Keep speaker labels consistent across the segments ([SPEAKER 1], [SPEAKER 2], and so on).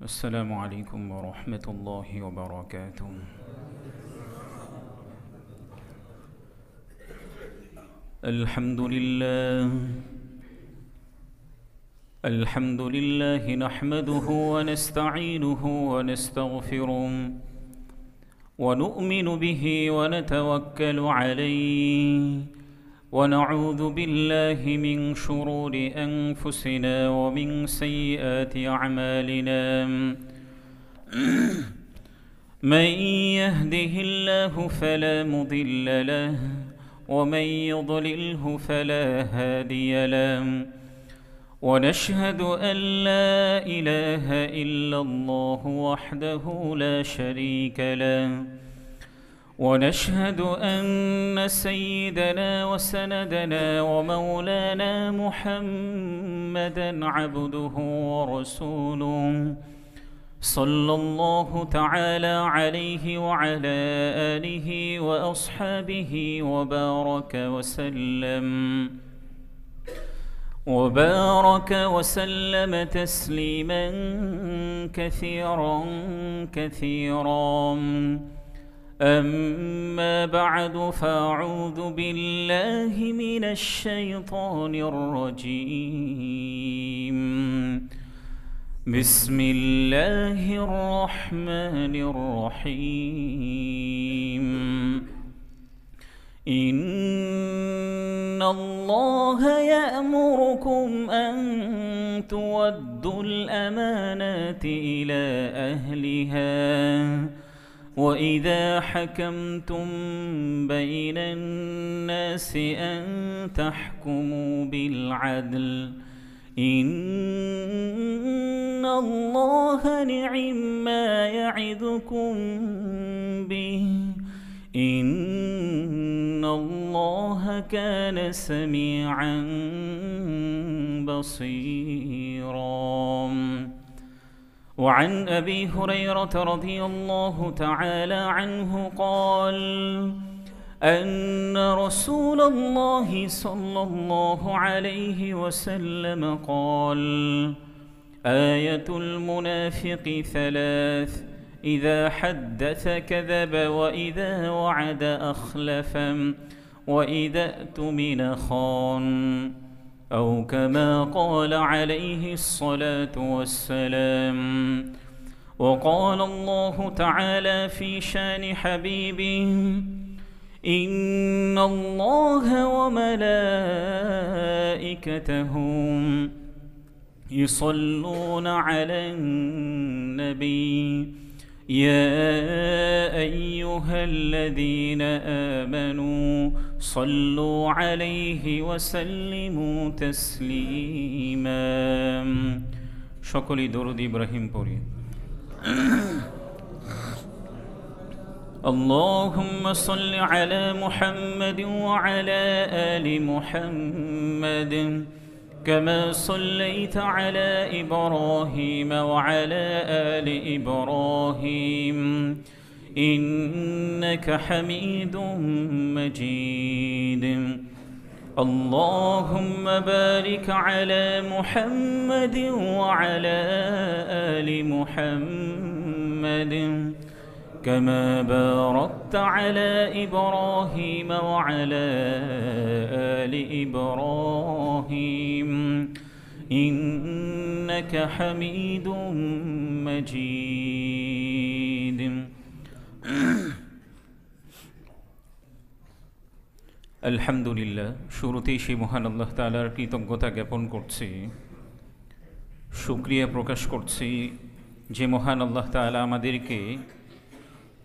[SPEAKER 1] السلام عليكم ورحمة الله وبركاته. الحمد لله نحمده ونستعينه ونستغفره ونؤمن به ونتوكل عليه ونعوذ بالله من شرور أنفسنا ومن سيئات أعمالنا. من يهده الله فلا مضل له ومن يضلله فلا هادي له، ونشهد أن لا إله إلا الله وحده لا شريك له، ونشهد أن سيدنا وسندنا ومولانا محمدًا عبده ورسوله صلى الله تعالى عليه وعلى آله وأصحابه وبارك وسلم تسليما كثيرا. أما بعد، فأعوذ بالله من الشيطان الرجيم. بسم الله الرحمن الرحيم. إن الله يأمركم أن تودوا الأمانات إلى أهلها وإذا حكمتم بين الناس أن تحكموا بالعدل. إن الله نعما يعظكم به، إن الله كان سميعا بصيرا. وعن أبي هريرة رضي الله تعالى عنه قال: أن رسول الله صلى الله عليه وسلم قال: آية المنافق ثلاث: إذا حدث كذب، وإذا وعد أخلف، وإذا اؤتمن خان، أو كما قال عليه الصلاة والسلام. وقال الله تعالى في شان حبيبه: إن الله وملائكته يصلون على النبي يا أيها الذين آمنوا صلوا عليه وسلموا تسليما. সকলেই দরুদ ইব্রাহিম পড়ি। اللهم صل على محمد وعلى آل محمد كما صليت على إبراهيم وعلى آل إبراهيم إنك حميد مجيد. اللهم بارك على محمد وعلى آل محمد كما باركت على إبراهيم وعلى آل إبراهيم إنك حميد مجيد. আলহামদুলিল্লাহ, শুরুতেই সেই মহান আল্লাহ তাআলার কৃতজ্ঞতা জ্ঞাপন করছি, শুকরিয়া প্রকাশ করছি যে মহান আল্লাহ তাআলা আমাদেরকে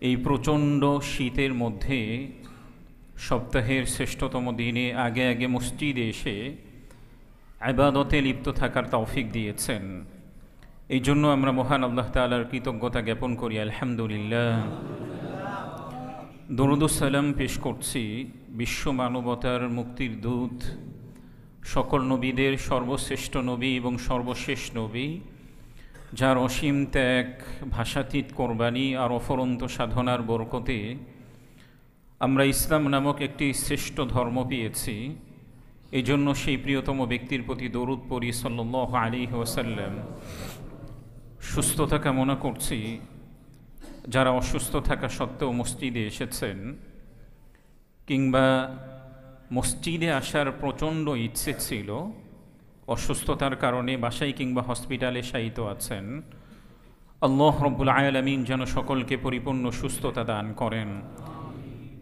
[SPEAKER 1] এই প্রচণ্ড শীতের মধ্যে সপ্তাহের শ্রেষ্ঠতম দিনে আগে আগে মসজিদে এসে ইবাদতে লিপ্ত থাকার তৌফিক দিয়েছেন। এই জন্য আমরা মহান আল্লাহ তাআলার কৃতজ্ঞতা জ্ঞাপন করি, আলহামদুলিল্লাহ। দরুদ ও সালাম পেশ করছি বিশ্ব মানবতার মুক্তির দূত, সকল নবীদের সর্বশ্রেষ্ঠ নবী এবং সর্বশেষ নবী, যার অসীম ত্যাগ, ভাষাতীত কোরবানি আর অফরন্ত সাধনার বরকতে আমরা ইসলাম নামক একটি শ্রেষ্ঠ ধর্ম পেয়েছি। এই জন্য সেই প্রিয়তম ব্যক্তির প্রতি দরুদ পড়ি সাল্লাল্লাহু আলাইহি ওয়াসাল্লাম। সুস্থতা কামনা করছি। যারা অসুস্থ থাকা সত্ত্বেও মসজিদে এসেছেন কিংবা মসজিদে আসার প্রচণ্ড ইচ্ছে ছিল, অসুস্থতার কারণে বাসায় কিংবা হসপিটালে শায়িত আছেন, আল্লাহ রব্বুল আলামিন যেন সকলকে পরিপূর্ণ সুস্থতা দান করেন।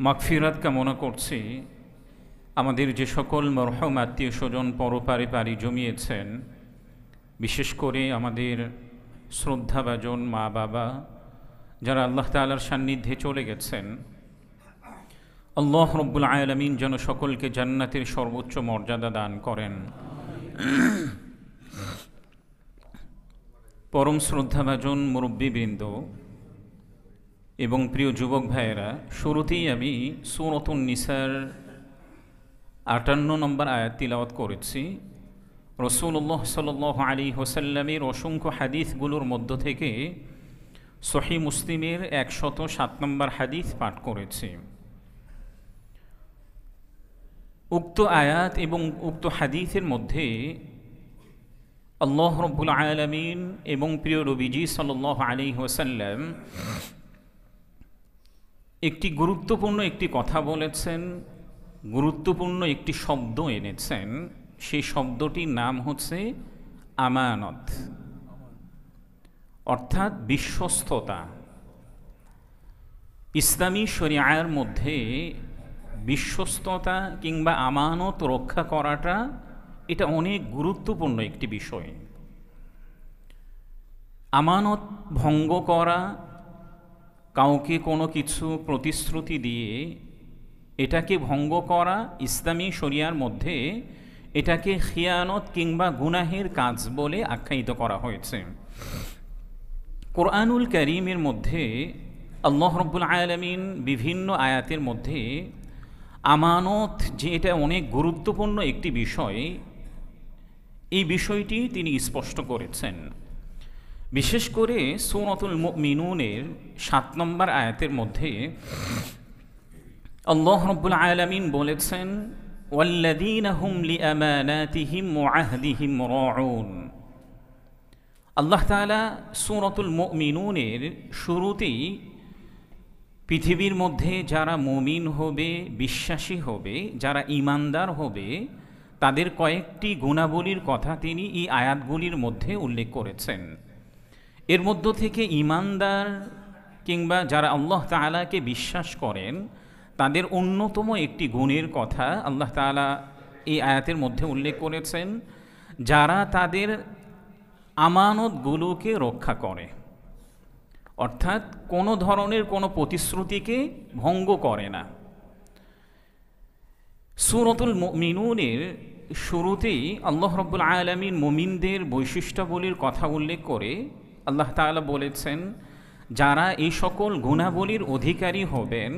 [SPEAKER 1] মাগফিরাত কামনা করছি। আমাদের যে সকল মরহুম আত্মীয় স্বজন পরপারে পাড়ি জমিয়েছেন, বিশেষ করে আমাদের শ্রদ্ধাভাজন মা বাবা যারা আল্লাহ তাআলার সান্নিধ্যে চলে গেছেন, আল্লাহ রব্বুল আলামিন যেন সকলকে জান্নাতের সর্বোচ্চ মর্যাদা দান করেন। পরম শ্রদ্ধাভাজন মুরব্বীবৃন্দ এবং প্রিয় যুবক ভাইয়েরা, শুরুতেই আমি সূরাতুন নিসার 58 নম্বর আয়াত তিলাওয়াত করেছি। রাসূলুল্লাহ সাল্লাল্লাহু আলাইহি ওয়াসাল্লামের অসংখ্য হাদিসগুলোর মধ্য থেকে সহিহ মুসলিমের 107 নম্বর হাদিস পাঠ করেছি। উক্ত আয়াত এবং উক্ত হাদিসের মধ্যে আল্লাহ রব্বুল আলামিন এবং প্রিয় নবীজি সাল্লাল্লাহু আলাইহি ওয়াসাল্লাম একটি গুরুত্বপূর্ণ একটি কথা বলেছেন, গুরুত্বপূর্ণ একটি শব্দ এনেছেন। সেই শব্দটির নাম হচ্ছে আমানত, অর্থাৎ বিশ্বস্ততা। ইসলামী শরিয়ার মধ্যে বিশ্বস্ততা কিংবা আমানত রক্ষা করাটা এটা অনেক গুরুত্বপূর্ণ একটি বিষয়। আমানত ভঙ্গ করা, কাউকে কোনো কিছু প্রতিশ্রুতি দিয়ে এটাকে ভঙ্গ করা, ইসলামী শরিয়ার মধ্যে এটাকে খিয়ানত কিংবা গুনাহের কাজ বলে আখ্যায়িত করা হয়েছে। কোরআনুল কারীমের মধ্যে আল্লাহ রব্বুল আলামিন বিভিন্ন আয়াতের মধ্যে আমানত যে এটা অনেক গুরুত্বপূর্ণ একটি বিষয়, এই বিষয়টি তিনি স্পষ্ট করেছেন। বিশেষ করে সূরাতুল মুমিনুনের 7 নম্বর আয়াতের মধ্যে আল্লাহ রব্বুল আলামিন বলেছেন, ওয়াল্লাযীনা হুম লিআমানাতিহিম ওয়া আহদিহিম রাউন। আল্লাহ তাআলা সূরাতুল মুমিনুনের শুরুতেই পৃথিবীর মধ্যে যারা মুমিন হবে, বিশ্বাসী হবে, যারা ঈমানদার হবে, তাদের কয়েকটি গুণাবলীর কথা তিনি এই আয়াতগুলির মধ্যে উল্লেখ করেছেন। এর মধ্য থেকে ঈমানদার কিংবা যারা আল্লাহ তাআলাকে বিশ্বাস করেন তাদের অন্যতম একটি গুণের কথা আল্লাহ তাআলা এই আয়াতের মধ্যে উল্লেখ করেছেন, যারা তাদের আমানতগুলোকে রক্ষা করে, অর্থাৎ কোনো ধরনের কোনো প্রতিশ্রুতিকে ভঙ্গ করে না। সূরাতুল মুমিনুনের শুরুতেই আল্লাহ রাব্বুল আলামিন মুমিনদের বৈশিষ্ট্যাবলীর কথা উল্লেখ করে আল্লাহ তাআলা বলেছেন, যারা এই সকল গুণাবলীর অধিকারী হবেন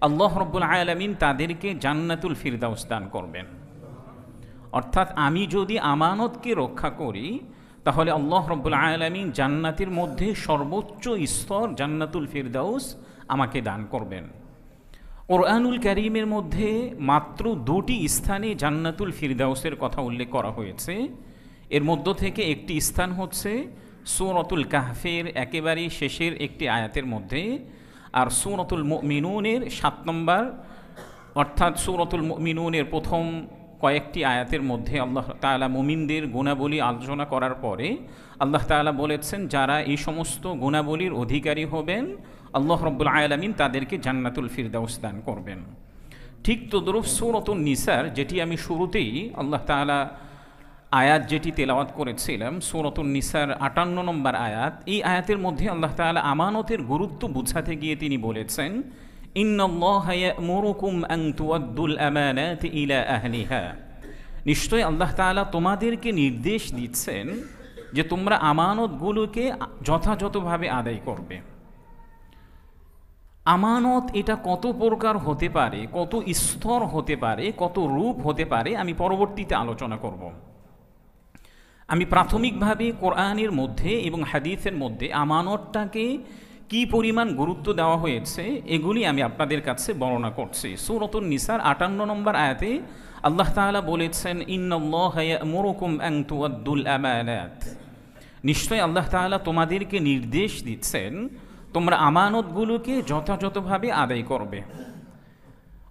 [SPEAKER 1] আল্লাহ রাব্বুল আলামিন তাদেরকে জান্নাতুল ফিরদাউস দান করবেন। অর্থাৎ আমি যদি আমানতকে রক্ষা করি তাহলে আল্লাহ রাব্বুল আলামিন জান্নাতের মধ্যে সর্বোচ্চ স্তর জান্নাতুল ফিরদাউস আমাকে দান করবেন। কোরআনুল কারীমের মধ্যে মাত্র 2টি স্থানে জান্নাতুল ফিরদাউসের কথা উল্লেখ করা হয়েছে। এর মধ্য থেকে একটি স্থান হচ্ছে সূরাতুল কাহফের একেবারেই শেষের একটি আয়াতের মধ্যে, আর সূরাতুল মুমিনুনের 7 নম্বর অর্থাৎ সূরাতুল মুমিনুনের প্রথম কয়েকটি আয়াতের মধ্যে আল্লাহ তাআলা মুমিনদের গুণাবলী আলোচনা করার পরে আল্লাহ তাআলা বলেছেন, যারা এই সমস্ত গুণাবলীর অধিকারী হবেন আল্লাহ রাব্বুল আলামিন তাদেরকে জান্নাতুল ফিরদাউস দান করবেন। ঠিক তদ্রূপ সূরাতুন নিসার, যেটি আমি শুরুতেই আল্লাহ তাআলা আয়াত যেটি তেলাওয়াত করেছিলাম, সূরাতুন নিসার 58 নম্বর আয়াত, এই আয়াতের মধ্যে আল্লাহ তাআলা আমানতের গুরুত্ব বুঝাতে গিয়ে তিনি বলেছেন, ইন্নাল্লাহা ইয়া'মুরুকুম আন তুআদ্দুল আমানাতি ইলা আহলিহা। নিশ্চয় আল্লাহ তাআলা তোমাদেরকে নির্দেশ দিচ্ছেন যে তোমরা আমানতগুলোকে যথাযথভাবে আদায় করবে। আমানত এটা কত প্রকার হতে পারে, কত স্তর হতে পারে, কত রূপ হতে পারে, আমি পরবর্তীতে আলোচনা করব। আমি প্রাথমিকভাবে কোরআনের মধ্যে এবং হাদিসের মধ্যে আমানতটাকে কি পরিমাণ গুরুত্ব দেওয়া হয়েছে এগুলি আমি আপনাদের কাছে বর্ণনা করছি। সূরাতুন নিসার 58 নম্বর আয়াতে আল্লাহ তাআলা বলেছেন, ইন্নাল্লাহা ইয়া'মুরুকুম আন তুআদ্দুল আমানাত। নিশ্চয়ই আল্লাহ তাআলা তোমাদেরকে নির্দেশ দিচ্ছেন তোমরা আমানতগুলোকে যথাযথভাবে আদায় করবে।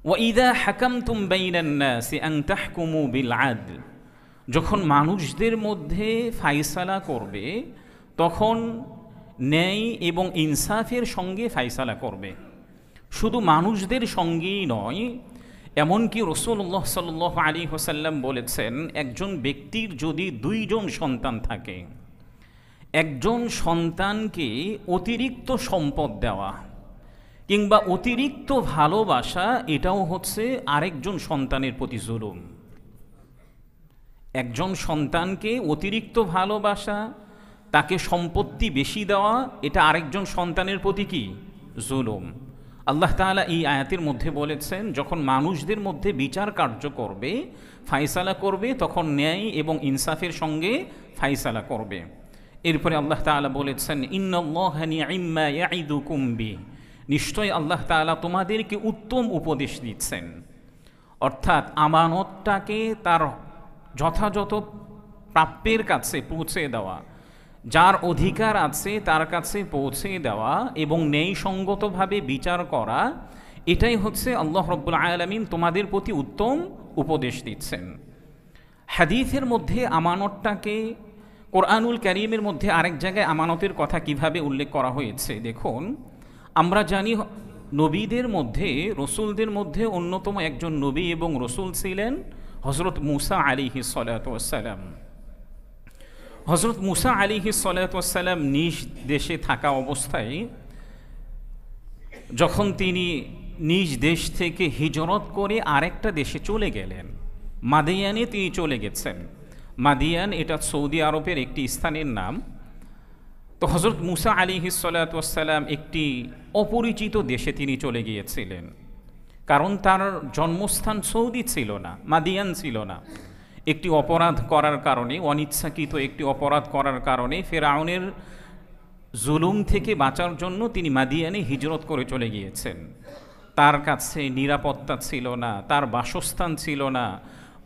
[SPEAKER 1] ওয়াইদা হাকামতুম বাইনান নাসি আন তাহকুমু বিল আদল, যখন মানুষদের মধ্যে ফায়সালা করবে তখন ন্যায় এবং ইনসাফের সঙ্গে ফায়সালা করবে। শুধু মানুষদের সঙ্গেই নয়, এমনকি রাসূলুল্লাহ সাল্লাল্লাহু আলাইহি ওয়াসাল্লাম বলেছেন, একজন ব্যক্তির যদি দুইজন সন্তান থাকে, একজন সন্তানকে অতিরিক্ত সম্পদ দেওয়া কিংবা অতিরিক্ত ভালোবাসা, এটাও হচ্ছে আরেকজন সন্তানের প্রতি জুলুম। একজন সন্তানকে অতিরিক্ত ভালোবাসা, তাকে সম্পত্তি বেশি দেওয়া, এটা আরেকজন সন্তানের প্রতি কি? জুলুম। আল্লাহ তাআলা এই আয়াতের মধ্যে বলেছেন, যখন মানুষদের মধ্যে বিচার কার্য করবে, ফায়সালা করবে, তখন ন্যায় এবং ইনসাফের সঙ্গে ফায়সালা করবে। এরপরে আল্লাহ তাআলা বলেছেন, ইন্নাল্লাহা নি'ম্মা ইয়াইদুকুম বিহি, নিশ্চয় আল্লাহ তাআলা তোমাদেরকে উত্তম উপদেশ দিচ্ছেন। অর্থাৎ আমানতটাকে তার যথাযথ প্রাপ্যের কাছে পৌঁছে দেওয়া, যার অধিকার আছে তার কাছে পৌঁছে দেওয়া এবং ন্যায়সঙ্গতভাবে বিচার করা, এটাই হচ্ছে আল্লাহ রাব্বুল আলামিন তোমাদের প্রতি উত্তম উপদেশ দিচ্ছেন। হাদিসের মধ্যে আমানতটাকে, কোরআনুল কারীমের মধ্যে আরেক জায়গায় আমানতের কথা কিভাবে উল্লেখ করা হয়েছে দেখুন। আমরা জানি নবীদের মধ্যে, রসুলদের মধ্যে অন্যতম একজন নবী এবং রসুল ছিলেন হযরত মূসা আলাইহিস সালাতু ওয়াস সালাম। হযরত মূসা আলাইহিস সালাতু ওয়াস সালাম নিজ দেশে থাকা অবস্থায় যখন তিনি নিজ দেশ থেকে হিজরত করে আরেকটা দেশে চলে গেলেন, মাদিয়ানে তিনি চলে গেছেন। মাদিয়ান এটা সৌদি আরবের একটি স্থানের নাম। তো হযরত মূসা আলাইহিস সালাতু ওয়াস সালাম একটি অপরিচিত দেশে তিনি চলে গিয়েছিলেন, কারণ তার জন্মস্থান সৌদি ছিল না, মাদিয়ান ছিল না। একটি অপরাধ করার কারণে, অনিচ্ছাকৃত একটি অপরাধ করার কারণে ফেরাউনের জুলুম থেকে বাঁচার জন্য তিনি মাদিয়ানে হিজরত করে চলে গিয়েছেন। তার কাছে নিরাপত্তা ছিল না, তার বাসস্থান ছিল না,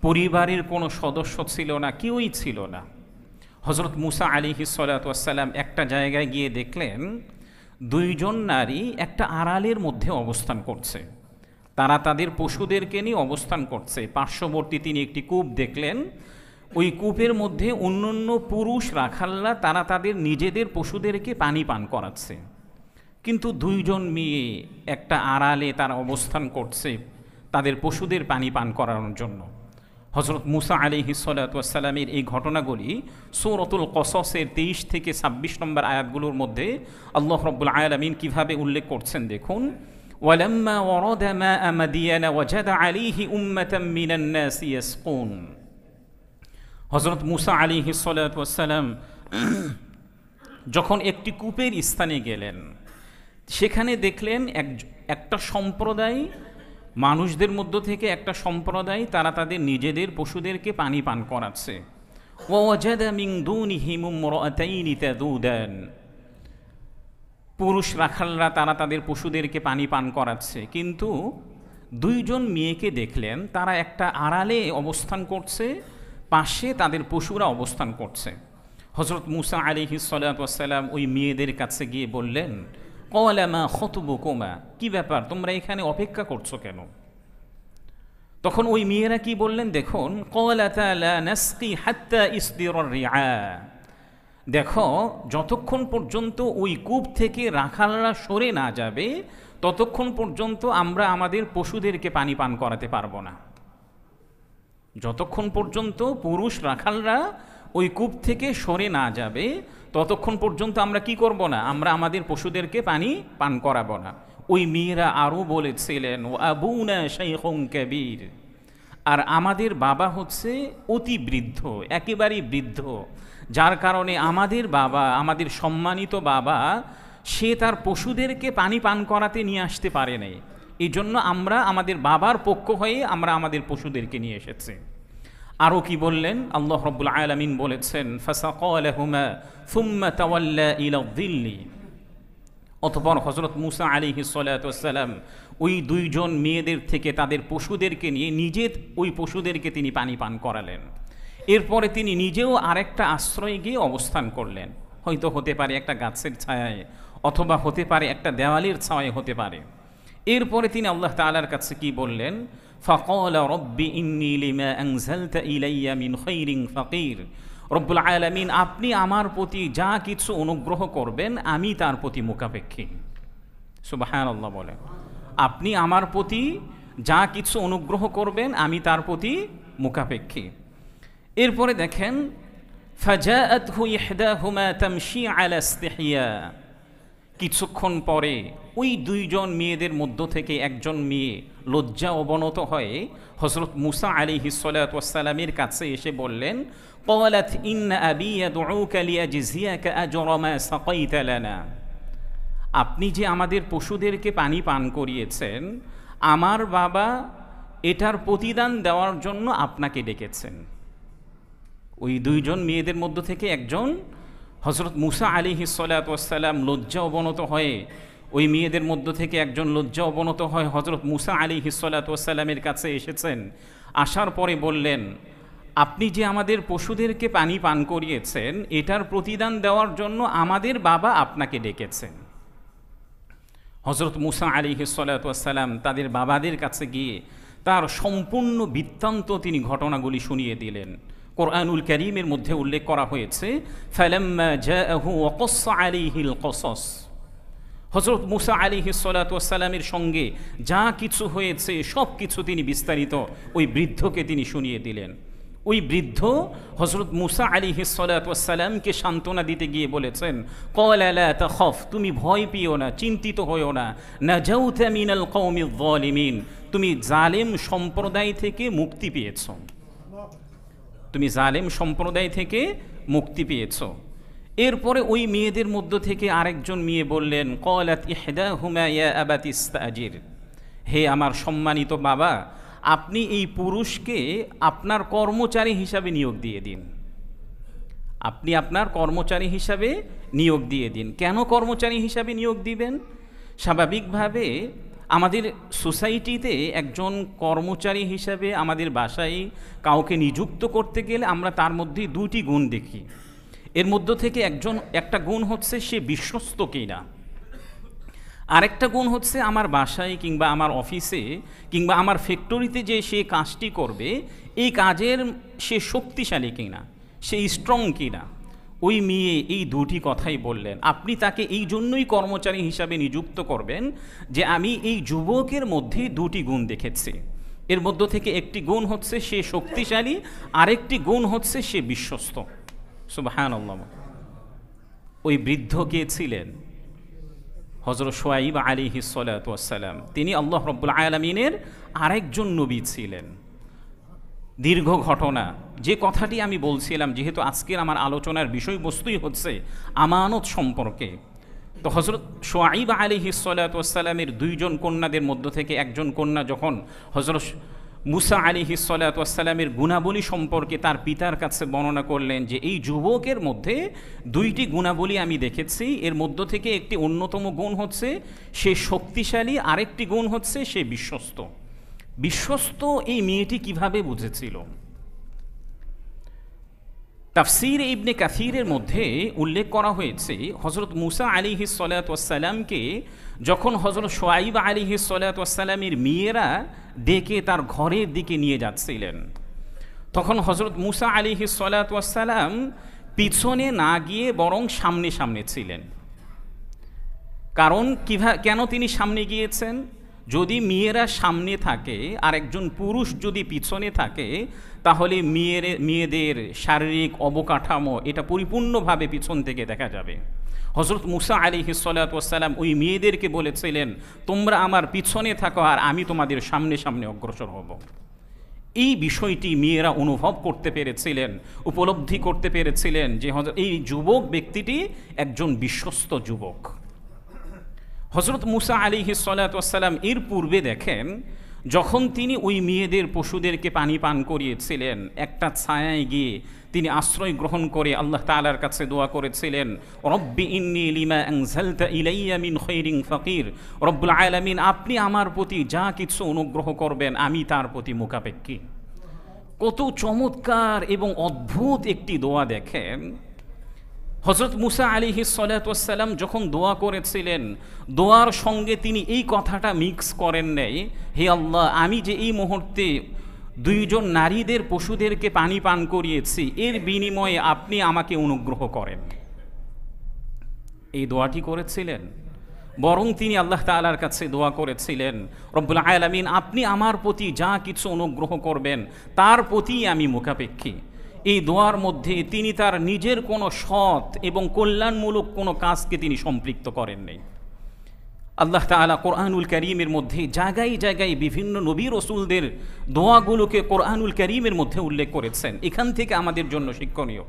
[SPEAKER 1] পরিবারের কোনো সদস্য ছিল না, কেউই ছিল না। হযরত মূসা আলাইহিস সালাতু ওয়াস সালাম একটা জায়গায় গিয়ে দেখলেন দুইজন নারী একটা আড়ালের মধ্যে অবস্থান করছে। তারা তাদের পশুদেরকে নিয়ে অবস্থান করছে। পার্শ্ববর্তী তিনি একটি কূপ দেখলেন, ওই কূপের মধ্যে অন্যান্য পুরুষ রাখালরা তারা তাদের নিজেদের পশুদেরকে পানি পান করাচ্ছে, কিন্তু দুইজন মেয়ে একটা আড়ালে তারা অবস্থান করছে তাদের পশুদের পানি পান করানোর জন্য। হযরত মূসা আলাইহিস সালাতু ওয়াস সালামের এই ঘটনাগুলি সূরাতুল কসসের 23 থেকে 26 নম্বর আয়াতগুলোর মধ্যে আল্লাহ রাব্বুল আলামিন কিভাবে উল্লেখ করছেন দেখুন। ওয়ালাম্মা ওয়ারাদা মাআ মাদিয়ানা ওয়াজাদা আলাইহি উম্মাতাম মিনান নাসি ইয়াসকুন, হযরত মূসা আলাইহিস সালাতু ওয়াস সালাম যখন একটি কূপের স্থানে গেলেন, সেখানে দেখলেন একটা সম্প্রদায়, মানুষদের মধ্য থেকে একটা সম্প্রদায় তারা তাদের নিজেদের পশুদেরকে পানি পান করাচ্ছে। ওয়াজাদা মিন দুনিহিম ইমরাতাইনি তাদুদান, পুরুষ রাখালরা তারা তাদের পশুদেরকে পানি পান করাচ্ছে, কিন্তু দুইজন মেয়েকে দেখলেন তারা একটা আড়ালে অবস্থান করছে, পাশে তাদের পশুরা অবস্থান করছে। হযরত মূসা আলাইহিস সালাতু ওয়াস সালাম ওই মেয়েদের কাছে গিয়ে বললেন, ক্বালা মা খাতুবুকুমা, কি ব্যাপার, তোমরা এখানে অপেক্ষা করছো কেন? তখন ওই মেয়েরা কি বললেন দেখুন, ক্বালাতা লা নাসকি হাত্তা ইসদিরার রিআ, দেখো যতক্ষণ পর্যন্ত ওই কূপ থেকে রাখালরা সরে না যাবে ততক্ষণ পর্যন্ত আমরা আমাদের পশুদেরকে পানি পান করাতে পারবো না। যতক্ষণ পর্যন্ত পুরুষ রাখালরা ওই কূপ থেকে সরে না যাবে ততক্ষণ পর্যন্ত আমরা কি করব না, আমরা আমাদের পশুদেরকে পানি পান করাবো না। ওই মেয়েরা আরও বলেছিলেন, ও আবুনা শাইখুন কাবীর, আর আমাদের বাবা হচ্ছে অতি বৃদ্ধ, একেবারেই বৃদ্ধ, যার কারণে আমাদের বাবা, আমাদের সম্মানিত বাবা, সে তার পশুদেরকে পানি পান করাতে নিয়ে আসতে পারে নাই, এই জন্য আমরা আমাদের বাবার পক্ষ হয়ে আমরা আমাদের পশুদেরকে নিয়ে এসেছি। আরও কি বললেন, আল্লাহ রাব্বুল আলামিন বলেছেন, ফাসাকা লাহুমা সুম্মা তাওয়াল্লা ইলা যিল্লি, অতঃপর হযরত মূসা আলাইহিস সালাতু ওয়াস সালাম ওই দুইজন মেয়েদের থেকে তাদের পশুদেরকে নিয়ে নিজে ওই পশুদেরকে তিনি পানি পান করালেন। এরপরে তিনি নিজেও আরেকটা আশ্রয়ে গিয়ে অবস্থান করলেন, হয়তো হতে পারে একটা গাছের ছায়ায়, অথবা হতে পারে একটা দেওয়ালের ছায়ায় হতে পারে। এরপরে তিনি আল্লাহ তাআলার কাছে কি বললেন? ফাকালা রব্বি ইন্নী লিমা আনজালতা ইলাইয়া মিন খাইরিন ফাকির। রব্বুল আলামিন, আপনি আমার প্রতি যা কিছু অনুগ্রহ করবেন আমি তার প্রতি মুখাপেক্ষী। সুবহানাল্লাহ বলে, আপনি আমার প্রতি যা কিছু অনুগ্রহ করবেন আমি তার প্রতি মুখাপেক্ষী। এরপরে দেখেন, ফাজাআতহু ইহদাহুমা তামশি আলা ইস্তিহইয়া। কিছুক্ষণ পরে ওই দুইজন মেয়েদের মধ্য থেকে একজন মেয়ে লজ্জা অবনত হয়ে হযরত মুসা আলাইহিস সালাতু ওয়াস সালামের কাছে এসে বললেন, ক্বালাত ইন্না আবী ইয়াদউকা লিয়াজজিয়াকা আজরা মা সাকাইতা লানা। আপনি যে আমাদের পশুদেরকে পানি পান করিয়েছেন, আমার বাবা এটার প্রতিদান দেওয়ার জন্য আপনাকে ডেকেছেন। ওই দুইজন মেয়েদের মধ্য থেকে একজন হযরত মুসা আলাইহিস সালাতু ওয়াস সালাম লজ্জা অবনত হয়ে, ওই মেয়েদের মধ্য থেকে একজন লজ্জা অবনত হয়ে হযরত মুসা আলাইহিস সালাতু ওয়াস সালামের কাছে এসেছেন। আসার পরে বললেন, আপনি যে আমাদের পশুদেরকে পানি পান করিয়েছেন এটার প্রতিদান দেওয়ার জন্য আমাদের বাবা আপনাকে ডেকেছেন। হযরত মুসা আলাইহিস সালাতু ওয়াস সালাম তাদের বাবাদের কাছে গিয়ে তার সম্পূর্ণ বৃত্তান্ত তিনি ঘটনাগুলি শুনিয়ে দিলেন। কোরআনুল কারীমের মধ্যে উল্লেখ করা হয়েছে, ফালাম্মা জাআহু ওয়াকাসসা আলাইহিল কসস। হযরত মুসা আলাইহিস সালাতু ওয়াস সালামের সঙ্গে যা কিছু হয়েছে সব কিছু তিনি বিস্তারিত ওই বৃদ্ধকে তিনি শুনিয়ে দিলেন। ওই বৃদ্ধ হযরত মুসা আলাইহিস সালাতু ওয়াস সালামকে সান্ত্বনা দিতে গিয়ে বলেছেন, ক্বালা লা তাখাফ, তুমি ভয় পেও না, চিন্তিত হয়ো না, নাজাউতা মিনাল কওমিয যালিমিন, তুমি জালেম সম্প্রদায় থেকে মুক্তি পেয়েছো, তুমি জালেম সম্প্রদায় থেকে মুক্তি পেয়েছো। এরপরে ওই মেয়েদের মধ্য থেকে আরেকজন মেয়ে বললেন, ক্বালাত ইহদাহুমা ইয়া আবাতি ইস্তাজির। হে আমার সম্মানিত বাবা, আপনি এই পুরুষকে আপনার কর্মচারী হিসাবে নিয়োগ দিয়ে দিন। আপনি আপনার কর্মচারী হিসাবে নিয়োগ দিয়ে দিন। কেন কর্মচারী হিসাবে নিয়োগ দিবেন? স্বাভাবিকভাবে আমাদের সোসাইটিতে একজন কর্মচারী হিসাবে আমাদের বাসায় কাউকে নিযুক্ত করতে গেলে আমরা তার মধ্যে দুটি গুণ দেখি। এর মধ্য থেকে একটা গুণ হচ্ছে সে বিশ্বস্ত কিনা, আরেকটা গুণ হচ্ছে আমার বাসায় কিংবা আমার অফিসে কিংবা আমার ফ্যাক্টরিতে যে সে কাজটি করবে এই কাজের সে শক্তিশালী কিনা, সে স্ট্রং কিনা। ওই মেয়ে এই দুটি কথাই বললেন। আপনি তাকে এই জন্যই কর্মচারী হিসাবে নিযুক্ত করবেন যে আমি এই যুবকের মধ্যে দুটি গুণ দেখেছি। এর মধ্য থেকে একটি গুণ হচ্ছে সে শক্তিশালী, আরেকটি গুণ হচ্ছে সে বিশ্বস্ত। সুবহানাল্লাহ। ওই বৃদ্ধ কে ছিলেন? হযরত শুআয়ব আলাইহিস সালাতু ওয়াস সালাম। তিনি আল্লাহ রাব্বুল আলামিনের আরেকজন নবী ছিলেন। দীর্ঘ ঘটনা, যে কথাটি আমি বলছিলাম, যেহেতু আজকের আমার আলোচনার বিষয়বস্তুই হচ্ছে আমানত সম্পর্কে, তো হযরত শুআয়ব আলাইহিস সালাতু ওয়াস সালামের দুইজন কন্যাদের মধ্য থেকে একজন কন্যা যখন হযরত মুসা আলাইহিস সালাতু ওয়াস সালামের গুণাবলী সম্পর্কে তার পিতার কাছে বর্ণনা করলেন যে এই যুবকের মধ্যে দুইটি গুণাবলী আমি দেখেছি, এর মধ্য থেকে একটি অন্যতম গুণ হচ্ছে সে শক্তিশালী, আরেকটি গুণ হচ্ছে সে বিশ্বস্ত। বিশ্বস্ত এই মেয়েটি কিভাবে বুঝেছিল? তাফসীর ইবনে কাসীরের মধ্যে উল্লেখ করা হয়েছে, হযরত মুসা আলাইহিস সালাতু ওয়াস সালামকে যখন হযরত শুআয়ব আলাইহিস সালাতু ওয়াস সালামের মেয়েরা ডেকে তার ঘরের দিকে নিয়ে যাচ্ছিলেন, তখন হযরত মুসা আলাইহিস সালাতু ওয়াস সালাম পিছনে না গিয়ে বরং সামনে সামনে ছিলেন। কারণ কেন তিনি সামনে গিয়েছেন? যদি মেয়েরা সামনে থাকে আর একজন পুরুষ যদি পিছনে থাকে, তাহলে মেয়েদের শারীরিক অবকাঠামো এটা পরিপূর্ণভাবে পিছন থেকে দেখা যাবে। হযরত মুসা আলাইহিস সালাতু ওয়াস সালাম ওই মেয়েদেরকে বলেছিলেন, তোমরা আমার পিছনে থাকো আর আমি তোমাদের সামনে সামনে অগ্রসর হব। এই বিষয়টি মেয়েরা অনুভব করতে পেরেছিলেন, উপলব্ধি করতে পেরেছিলেন যে এই যুবক ব্যক্তিটি একজন বিশ্বস্ত যুবক। হযরত মুসা আলাইহিস সালাতু ওয়াস সালাম এর পূর্বে দেখেন, যখন তিনি ওই মেয়েদের পশুদেরকে পানি পান করিয়েছিলেন, একটা ছায়ায় গিয়ে তিনি আশ্রয় গ্রহণ করে আল্লাহ তাআলার কাছে দোয়া করেছিলেন, রব্বি ইন্নী লিমা আনজালতা ইলাইয়া মিন খাইরিন ফাকির। রব্বুল আলামিন, আপনি আমার প্রতি যা কিছু অনুগ্রহ করবেন আমি তার প্রতি মুখাপেক্ষী। কত চমৎকার এবং অদ্ভুত একটি দোয়া দেখেন। হযরত মুসা আলাইহিস সালাতু ওয়াস সালাম যখন দোয়া করেছিলেন, দোয়ার সঙ্গে তিনি এই কথাটা মিক্স করেন নাই, হে আল্লাহ, আমি যে এই মুহূর্তে দুইজন নারীদের পশুদেরকে পানি পান করিয়েছি, এর বিনিময়ে আপনি আমাকে অনুগ্রহ করেন। এই দোয়াটি করেছিলেন? বরং তিনি আল্লাহ তাআলার কাছে দোয়া করেছিলেন, রব্বুল আলামিন, আপনি আমার প্রতি যা কিছু অনুগ্রহ করবেন তার প্রতি আমি মুখাপেক্ষী। এই দোয়ার মধ্যে তিনি তার নিজের কোনো সৎ এবং কল্যাণমূলক কোনো কাজকে তিনি সম্পৃক্ত করেন নাই। আল্লাহ তাআলা কোরআনুল কারীমের মধ্যে জায়গায় জায়গায় বিভিন্ন নবী রাসূলদের দোয়াগুলোকে কোরআনুল কারীমের মধ্যে উল্লেখ করেছেন। এখান থেকে আমাদের জন্য শিক্ষণীয়।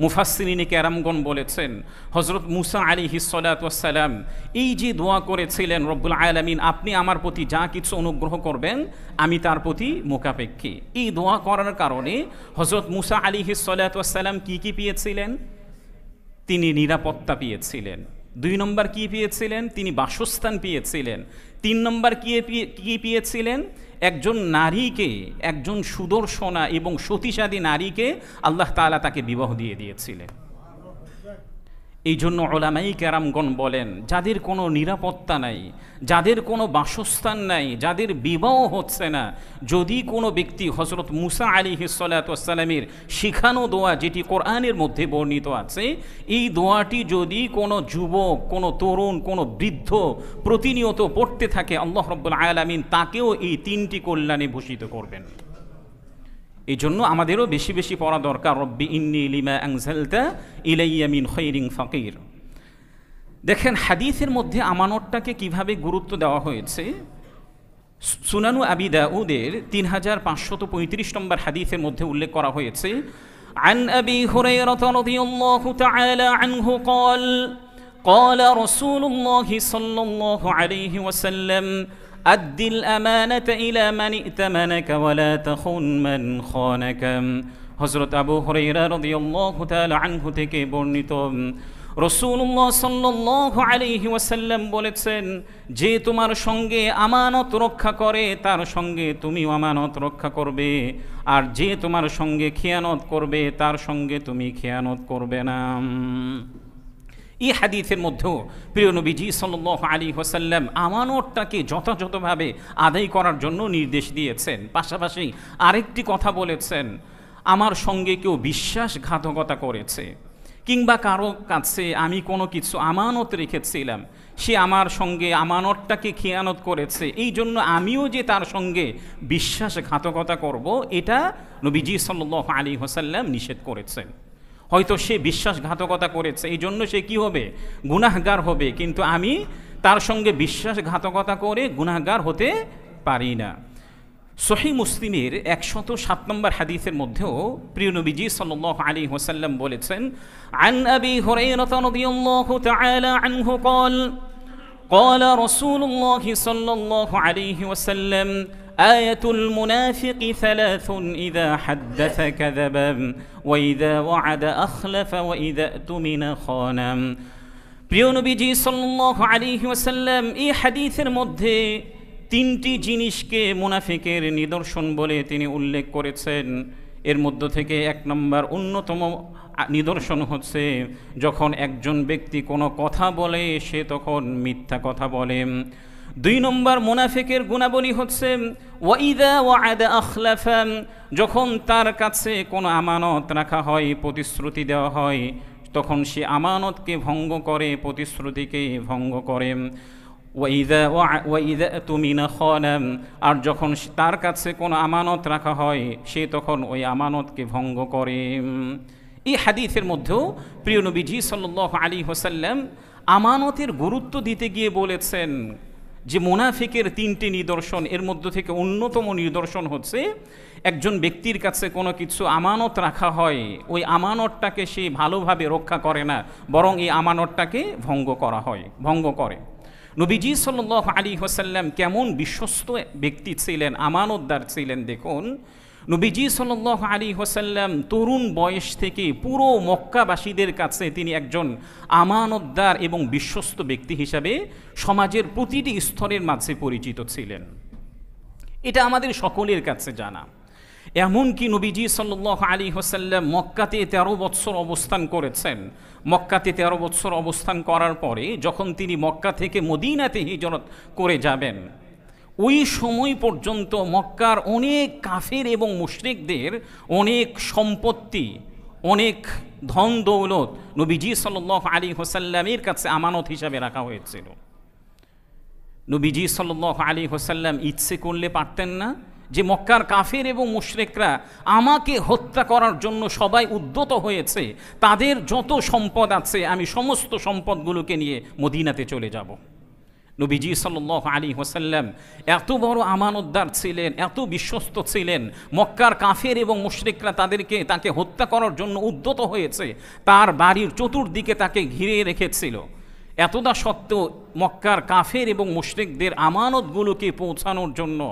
[SPEAKER 1] মুফাসসিরিনে কেরামগণ বলেছেন, হযরত মুসা আলাইহিস সালাতু ওয়াস সালাম এই যে দোয়া করেছিলেন, রব্বুল আলামিন, আপনি আমার প্রতি যা কিছু অনুগ্রহ করবেন আমি তার প্রতি মুখাপেক্ষী, এই দোয়া করার কারণে হযরত মুসা আলাইহিস সালাতু ওয়াস সালাম কি পেয়েছিলেন? তিনি নিরাপত্তা পেয়েছিলেন। 2 নম্বর কি পেয়েছিলেন? তিনি বাসস্থান পেয়েছিলেন। 3 নম্বর কি পেয়েছিলেন? একজন নারীকে, একজন সুদর্শনা এবং সতীসাধী নারীকে আল্লাহ তাআলা তাকে বিবাহ দিয়ে দিয়েছিলেন। এই জন্য উলামায়ে কেরামগণ বলেন, যাদের কোনো নিরাপত্তা নাই, যাদের কোনো বাসস্থান নাই, যাদের বিবাহ হচ্ছে না, যদি কোনো ব্যক্তি হযরত মুসা আলাইহিস সালাতু ওয়াস সালামের শিখানো দোয়া, যেটি কোরআনের মধ্যে বর্ণিত আছে, এই দোয়াটি যদি কোনো যুবক, কোনো তরুণ, কোনো বৃদ্ধ প্রতিনিয়ত পড়তে থাকে, আল্লাহ রাব্বুল আলামিন তাকেও এই 3টি কল্যাণে ভূষিত করবেন। এই জন্য আমাদেরও বেশি বেশি পড়া দরকার, রব্বি ইন্নী লিমা আনজালতা ইলাইয়া মিন খাইরিন ফাকির। দেখেন হাদিসের মধ্যে আমানতটাকে কিভাবে গুরুত্ব দেওয়া হয়েছে। সুনানু আবি দাউদের 3535 নম্বর হাদিসের মধ্যে উল্লেখ করা হয়েছে, আন আবি হুরায়রা রাদিয়াল্লাহু তাআলা আনহু قال قال رسول الله صلى الله عليه وسلم أد الأمانة إلى من ائتمنك ولا تخن من خانك। হযরত আবু হুরায়রা রাদিয়াল্লাহু তাআলা আনহু থেকে বর্ণিত, রাসূলুল্লাহ সাল্লাল্লাহু আলাইহি ওয়াসাল্লাম বলেছেন, যে তোমার সঙ্গে আমানত রক্ষা করে তার সঙ্গে তুমিও আমানত রক্ষা করবে, আর যে তোমার সঙ্গে খিয়ানত করবে তার সঙ্গে তুমি খিয়ানত করবে না। এই হাদিসের মধ্যেও প্রিয় নবীজি সাল্লাল্লাহু আলাইহি ওয়াসাল্লাম আমানতটাকে যথাযথভাবে আদায় করার জন্য নির্দেশ দিয়েছেন। পাশাপাশি আরেকটি কথা বলেছেন, আমার সঙ্গে কেউ বিশ্বাসঘাতকতা করেছে কিংবা কারো কাছে আমি কোনো কিছু আমানত রেখেছিলাম, সে আমার সঙ্গে আমানতটাকে খিয়ানত করেছে, এই জন্য আমিও যে তার সঙ্গে বিশ্বাসঘাতকতা করব, এটা নবীজি সাল্লাল্লাহু আলাইহি ওয়াসাল্লাম নিষেধ করেছেন। হয়তো সে বিশ্বাসঘাতকতা করেছে, এই জন্য সে কি হবে? গুনাহগার হবে, কিন্তু আমি তার সঙ্গে বিশ্বাসঘাতকতা করে গুনাহগার হতে পারি না। সহিহ মুসলিমের 107 নম্বর হাদিসের মধ্যেও প্রিয় নবীজি সাল্লাল্লাহু আলাইহি ওয়াসাল্লাম বলেছেন, আন আবি হুরায়রা রাদিয়াল্লাহু তাআলা আনহু قال قال رسول الله صلى الله عليه وسلم آية المنافق 3 إذا حدث كذب وإذا وعد أخلف وإذا اؤتمن خان। প্রিয় নবীজি সাল্লাল্লাহু আলাইহি ওয়াসাল্লাম এই হাদিসের মধ্যে 3টি জিনিসকে মুনাফিকের নিদর্শন বলে তিনি উল্লেখ করেছেন। এর মধ্য থেকে 1 নম্বর অন্যতম নিদর্শন হচ্ছে, যখন একজন ব্যক্তি কোনো কথা বলে সে তখন মিথ্যা কথা বলে। 2 নম্বর মুনাফিকের গুণাবলী হচ্ছে ওয়াইদা ওয়াআদা আখলাফা, যখন তার কাছে কোনো আমানত রাখা হয়, প্রতিশ্রুতি দেওয়া হয়, তখন সে আমানতকে ভঙ্গ করে, প্রতিশ্রুতিকে ভঙ্গ করে। ওয়াইদা তুমিনা খানা, আর যখন তার কাছে কোনো আমানত রাখা হয় সে তখন ওই আমানতকে ভঙ্গ করে। এই হাদিসের মধ্যেও প্রিয় নবীজি সাল্লাল্লাহু আলাইহি ওয়াসাল্লাম আমানতের গুরুত্ব দিতে গিয়ে বলেছেন যে মুনাফিকের 3টি নিদর্শন, এর মধ্য থেকে অন্যতম নিদর্শন হচ্ছে, একজন ব্যক্তির কাছে কোনো কিছু আমানত রাখা হয়, ওই আমানতটাকে সে ভালোভাবে রক্ষা করে না, বরং এই আমানতটাকে ভঙ্গ করে। নবীজি সাল্লাল্লাহু আলাইহি ওয়াসাল্লাম কেমন বিশ্বস্ত ব্যক্তি ছিলেন, আমানতদার ছিলেন। দেখুন, নবীজি সাল্লাল্লাহু আলাইহি ওয়াসাল্লাম তরুণ বয়স থেকে পুরো মক্কাবাসীদের কাছে তিনি একজন আমানতদার এবং বিশ্বস্ত ব্যক্তি হিসাবে সমাজের প্রতিটি স্তরের মাঝে পরিচিত ছিলেন। এটা আমাদের সকলের কাছে জানা। এমনকি নবীজি সাল্লাল্লাহু আলাইহি ওয়াসাল্লাম মক্কাতে 13 বছর অবস্থান করেছেন। মক্কাতে 13 বছর অবস্থান করার পরে যখন তিনি মক্কা থেকে মদিনাতে হিজরত করে যাবেন, ওই সময় পর্যন্ত মক্কার অনেক কাফের এবং মুশরিকদের অনেক সম্পত্তি, অনেক ধন দৌলত নবীজি সাল্লাল্লাহু আলাইহি ওয়াসাল্লামের কাছে আমানত হিসাবে রাখা হয়েছিল। নবীজি সাল্লাল্লাহু আলাইহি ওয়াসাল্লাম ইচ্ছে করলে পারতেন না যে মক্কার কাফের এবং মুশরিকরা আমাকে হত্যা করার জন্য সবাই উদ্যত হয়েছে, তাদের যত সম্পদ আছে আমি সমস্ত সম্পদগুলোকে নিয়ে মদিনাতে চলে যাব। নবীজি সাল্লাল্লাহু আলাইহি ওয়াসাল্লাম এত বড় আমানতদার ছিলেন, এত বিশ্বস্ত ছিলেন, মক্কার কাফের এবং মুশরিকরা তাকে হত্যা করার জন্য উদ্যত হয়েছে, তার বাড়ির চতুর্দিকে তাকে ঘিরে রেখেছিল। এতটা সত্ত্বেও মক্কার কাফের এবং মুশরিকদের আমানতগুলোকে পৌঁছানোর জন্য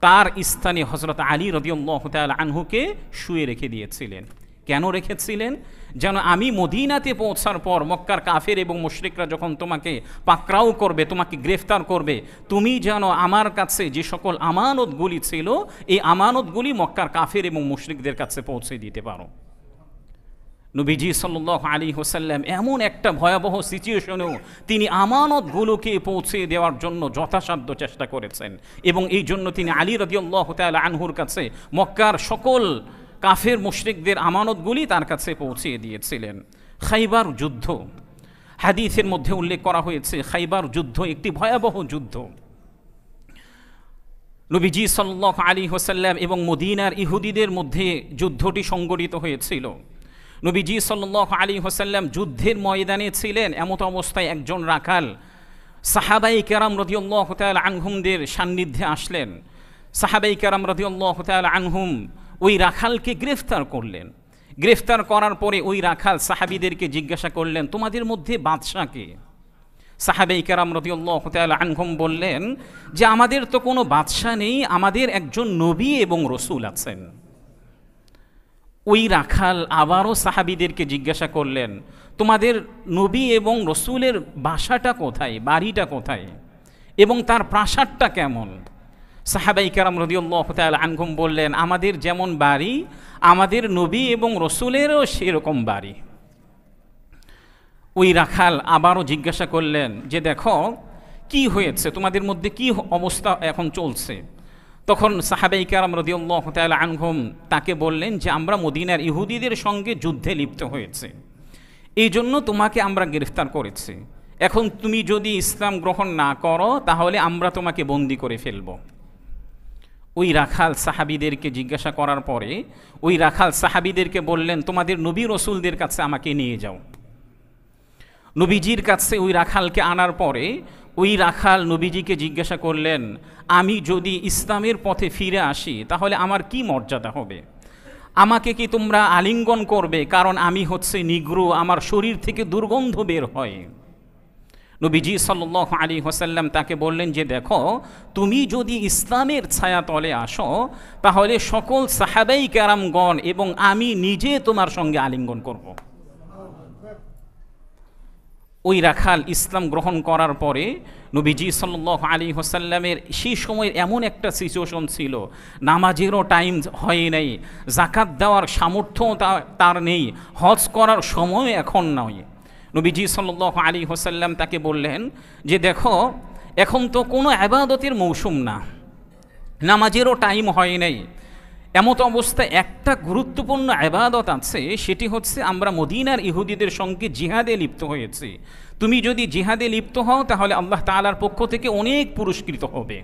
[SPEAKER 1] তার স্থানে হযরত আলী রাদিয়াল্লাহু তাআলা আনহুকে শুয়ে রেখে দিয়েছিলেন। কেন রেখেছিলেন? যেন আমি মদিনাতে পৌঁছার পর মক্কার কাফের এবং মুশরিকরা যখন তোমাকে পাকড়াও করবে, তোমাকে গ্রেফতার করবে, তুমি যেন আমার কাছে যে সকল আমানতগুলি ছিল এই আমানতগুলি মক্কার কাফের এবং মুশরিকদের কাছে পৌঁছে দিতে পারো। নবীজি সাল্লাল্লাহু আলাইহি ওয়াসাল্লাম এমন একটা ভয়াবহ সিচুয়েশনেও তিনি আমানতগুলোকে পৌঁছে দেওয়ার জন্য যথাসাধ্য চেষ্টা করেছেন, এবং এই জন্য তিনি আলী রাদিয়াল্লাহু তাআলা আনহুর কাছে মক্কার সকল কাফের মুশরিকদের আমানতগুলি তার কাছে পৌঁছে দিয়েছিলেন। খাইবার যুদ্ধ, হাদিসের মধ্যে উল্লেখ করা হয়েছে খাইবার যুদ্ধ একটি ভয়াবহ যুদ্ধ। নবীজি সাল্লাল্লাহু আলাইহি ওয়াসাল্লাম এবং মদিনার ইহুদিদের মধ্যে যুদ্ধটি সংঘটিত হয়েছিল। নবীজি সাল্লাল্লাহু আলাইহি ওয়াসাল্লাম যুদ্ধের ময়দানে ছিলেন, এমত অবস্থায় একজন রাখাল সাহাবায়ে কেরাম রাদিয়াল্লাহু তাআলা আনহুমদের সান্নিধ্যে আসলেন। সাহাবায়ে কেরাম রাদিয়াল্লাহু তাআলা আনহুম ওই রাখালকে গ্রেফতার করলেন। গ্রেফতার করার পরে ওই রাখাল সাহাবীদেরকে জিজ্ঞাসা করলেন, তোমাদের মধ্যে বাদশা কে? সাহাবায়ে কেরাম রাদিয়াল্লাহু তাআলা আনহুম বললেন যে আমাদের তো কোনো বাদশা নেই, আমাদের একজন নবী এবং রসুল আছেন। ওই রাখাল আবারও সাহাবীদেরকে জিজ্ঞাসা করলেন, তোমাদের নবী এবং রসুলের বাসাটা কোথায়, বাড়িটা কোথায়, এবং তার প্রাসাদটা কেমন? সাহাবায়ে কেরাম রাদিয়াল্লাহু তাআলা আনহুম বললেন, আমাদের যেমন বাড়ি, আমাদের নবী এবং রসুলেরও সেরকম বাড়ি। ওই রাখাল আবারও জিজ্ঞাসা করলেন যে দেখো কি হয়েছে, তোমাদের মধ্যে কি অবস্থা এখন চলছে? তখন সাহাবায়ে কেরাম রাদিয়াল্লাহু তাআলা আনহুম তাকে বললেন যে আমরা মদিনার ইহুদিদের সঙ্গে যুদ্ধে লিপ্ত হয়েছে, এই জন্য তোমাকে আমরা গ্রেফতার করেছি। এখন তুমি যদি ইসলাম গ্রহণ না করো তাহলে আমরা তোমাকে বন্দী করে ফেলব। ওই রাখাল সাহাবীদেরকে জিজ্ঞাসা করার পরে ওই রাখাল সাহাবীদেরকে বললেন, তোমাদের নবী রসুলদের কাছে আমাকে নিয়ে যাও। নবীজির কাছে ওই রাখালকে আনার পরে ওই রাখাল নবীজিকে জিজ্ঞাসা করলেন, আমি যদি ইসলামের পথে ফিরে আসি তাহলে আমার কি মর্যাদা হবে? আমাকে কি তোমরা আলিঙ্গন করবে? কারণ আমি হচ্ছে নিগ্রো, আমার শরীর থেকে দুর্গন্ধ বের হয়। নবীজি সাল্লাল্লাহু আলাইহি ওয়াসাল্লাম তাকে বললেন যে দেখো, তুমি যদি ইসলামের ছায়াতলে আসো তাহলে সকল সাহাবায়ে কেরামগণ এবং আমি নিজে তোমার সঙ্গে আলিঙ্গন করব। ওই রাখাল ইসলাম গ্রহণ করার পরে নবীজি সাল্লাল্লাহু আলাইহি ওয়াসাল্লামের সেই সময়ের এমন একটা সিচুয়েশন ছিল, নামাজেরও টাইম হয় নাই, যাকাত দেওয়ার সামর্থ্য তার নেই, হজ করার সময় এখন নয়। নবীজি সাল্লাল্লাহু আলাইহি ওয়াসাল্লাম তাকে বললেন যে দেখো, এখন তো কোনো ইবাদতের মৌসুম না, নামাজেরও টাইম হয় নাই, এমত অবস্থায় একটা গুরুত্বপূর্ণ ইবাদত আছে, সেটি হচ্ছে আমরা মদিনার ইহুদিদের সঙ্গে জিহাদে লিপ্ত হয়েছি। তুমি যদি জিহাদে লিপ্ত হও তাহলে আল্লাহ তাআলার পক্ষ থেকে অনেক পুরস্কৃত হবে।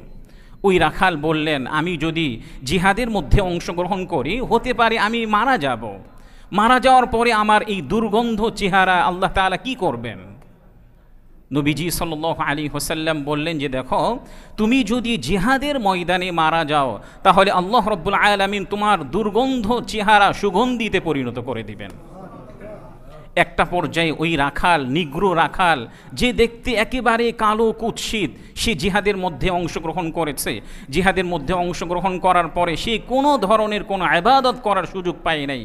[SPEAKER 1] ওই রাখাল বললেন, আমি যদি জিহাদের মধ্যে অংশগ্রহণ করি হতে পারে আমি মারা যাব, মারা যাওয়ার পরে আমার এই দুর্গন্ধ চেহারা আল্লাহ তাআলা কি করবেন? নবীজি সাল্লাল্লাহু আলাইহি ওয়াসাল্লাম বললেন যে দেখো, তুমি যদি জিহাদের ময়দানে মারা যাও তাহলে আল্লাহ রাব্বুল আলামিন তোমার দুর্গন্ধ চেহারা সুগন্ধিতে পরিণত করে দিবেন। একটা পর্যায়ে ওই রাখাল, নিগ্রো রাখাল, যে দেখতে একেবারে কালো কুৎসিত, সে জিহাদের মধ্যে অংশগ্রহণ করেছে। জিহাদের মধ্যে অংশগ্রহণ করার পরে সে কোনো ধরনের কোনো ইবাদত করার সুযোগ পায় নাই,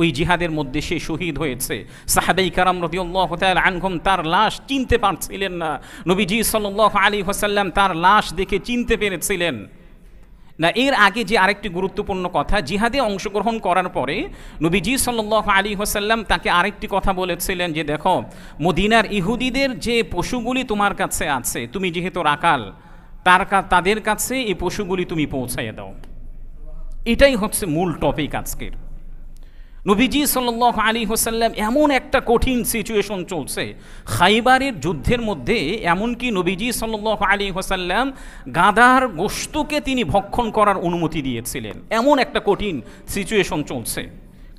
[SPEAKER 1] ওই জিহাদের মধ্যে সে শহীদ হয়েছে। সাহাবায়ে কেরাম রাদিয়াল্লাহু তাআলা আনহুম তার লাশ চিনতে পারছিলেন না। নবীজি সাল্লাল্লাহু আলাইহি ওয়াসাল্লাম তার লাশ দেখে চিনতে পেরেছিলেন না, এর আগে যে আরেকটি গুরুত্বপূর্ণ কথা, জিহাদে অংশগ্রহণ করার পরে নবীজি সাল্লাল্লাহু আলাইহি ওয়াসাল্লাম তাকে আরেকটি কথা বলেছিলেন যে দেখো, মদিনার ইহুদিদের যে পশুগুলি তোমার কাছে আছে, তুমি যেহেতু রাকাল, তাদের কাছে এই পশুগুলি তুমি পৌঁছাইয়ে দাও। এটাই হচ্ছে মূল টপিক আজকের। নবীজি সাল্লাল্লাহু আলাইহি ওয়াসাল্লাম, এমন একটা কঠিন সিচুয়েশন চলছে খাইবারের যুদ্ধের মধ্যে, এমনকি নবীজি সাল্লাল্লাহু আলাইহি ওয়াসাল্লাম গাধার গোশতকে তিনি ভক্ষণ করার অনুমতি দিয়েছিলেন। এমন একটা কঠিন সিচুয়েশন চলছে,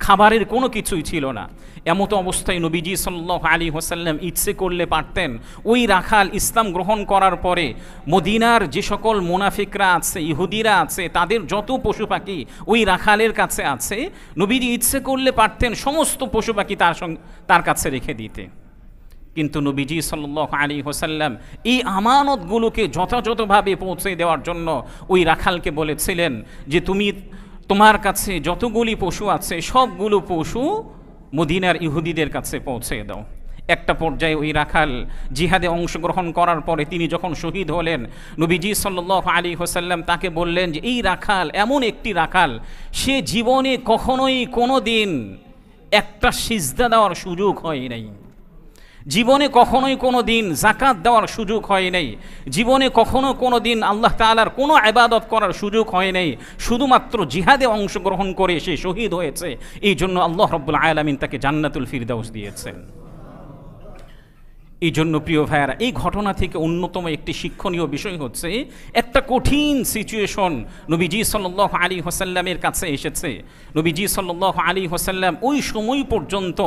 [SPEAKER 1] খাবারের কোনো কিছুই ছিল না। এমতো অবস্থায় নবীজি সাল্লাল্লাহু আলাইহি ওয়াসাল্লাম ইচ্ছে করলে পারতেন ওই রাখাল ইসলাম গ্রহণ করার পরে মদিনার যে সকল মুনাফিকরা আছে, ইহুদিরা আছে, তাদের যত পশু পাখি ওই রাখালের কাছে আছে, নবীজি ইচ্ছে করলে পারতেন সমস্ত পশু পাখি তার কাছে রেখে দিতে। কিন্তু নবীজি সাল্লাল্লাহু আলাইহি ওয়াসাল্লাম এই আমানতগুলোকে যথাযথভাবে পৌঁছে দেওয়ার জন্য ওই রাখালকে বলেছিলেন যে তোমার কাছে যতগুলি পশু আছে সবগুলো পশু মদিনার ইহুদিদের কাছে পৌঁছে দাও। একটা পর্যায়ে ওই রাখাল জিহাদে অংশগ্রহণ করার পরে তিনি যখন শহীদ হলেন, নবীজি সাল্লাল্লাহু আলাইহি ওয়াসাল্লাম তাকে বললেন যে এই রাখাল এমন একটি রাখাল, সে জীবনে কখনোই কোনো দিন একটা সিজদা দেওয়ার সুযোগ হয় নাই, জীবনে কখনোই কোনো দিন জাকাত দেওয়ার সুযোগ হয় নাই, জীবনে কখনো কোনো দিন আল্লাহ তাআলার কোনো ইবাদত করার সুযোগ হয় নাই, শুধুমাত্র জিহাদে অংশগ্রহণ করে সে শহীদ হয়েছে। এই জন্য আল্লাহ রাব্বুল আলামিন তাকে জান্নাতুল ফিরদাউস দিয়েছেন। এই জন্য প্রিয় ভাইয়ারা, এই ঘটনা থেকে অন্যতম একটি শিক্ষণীয় বিষয় হচ্ছে, একটা কঠিন সিচুয়েশন নবীজি সাল্লাল্লাহু আলাইহি ওয়াসাল্লামের কাছে এসেছে। নবীজি সাল্লাল্লাহু আলাইহি ওয়াসাল্লাম ওই সময় পর্যন্ত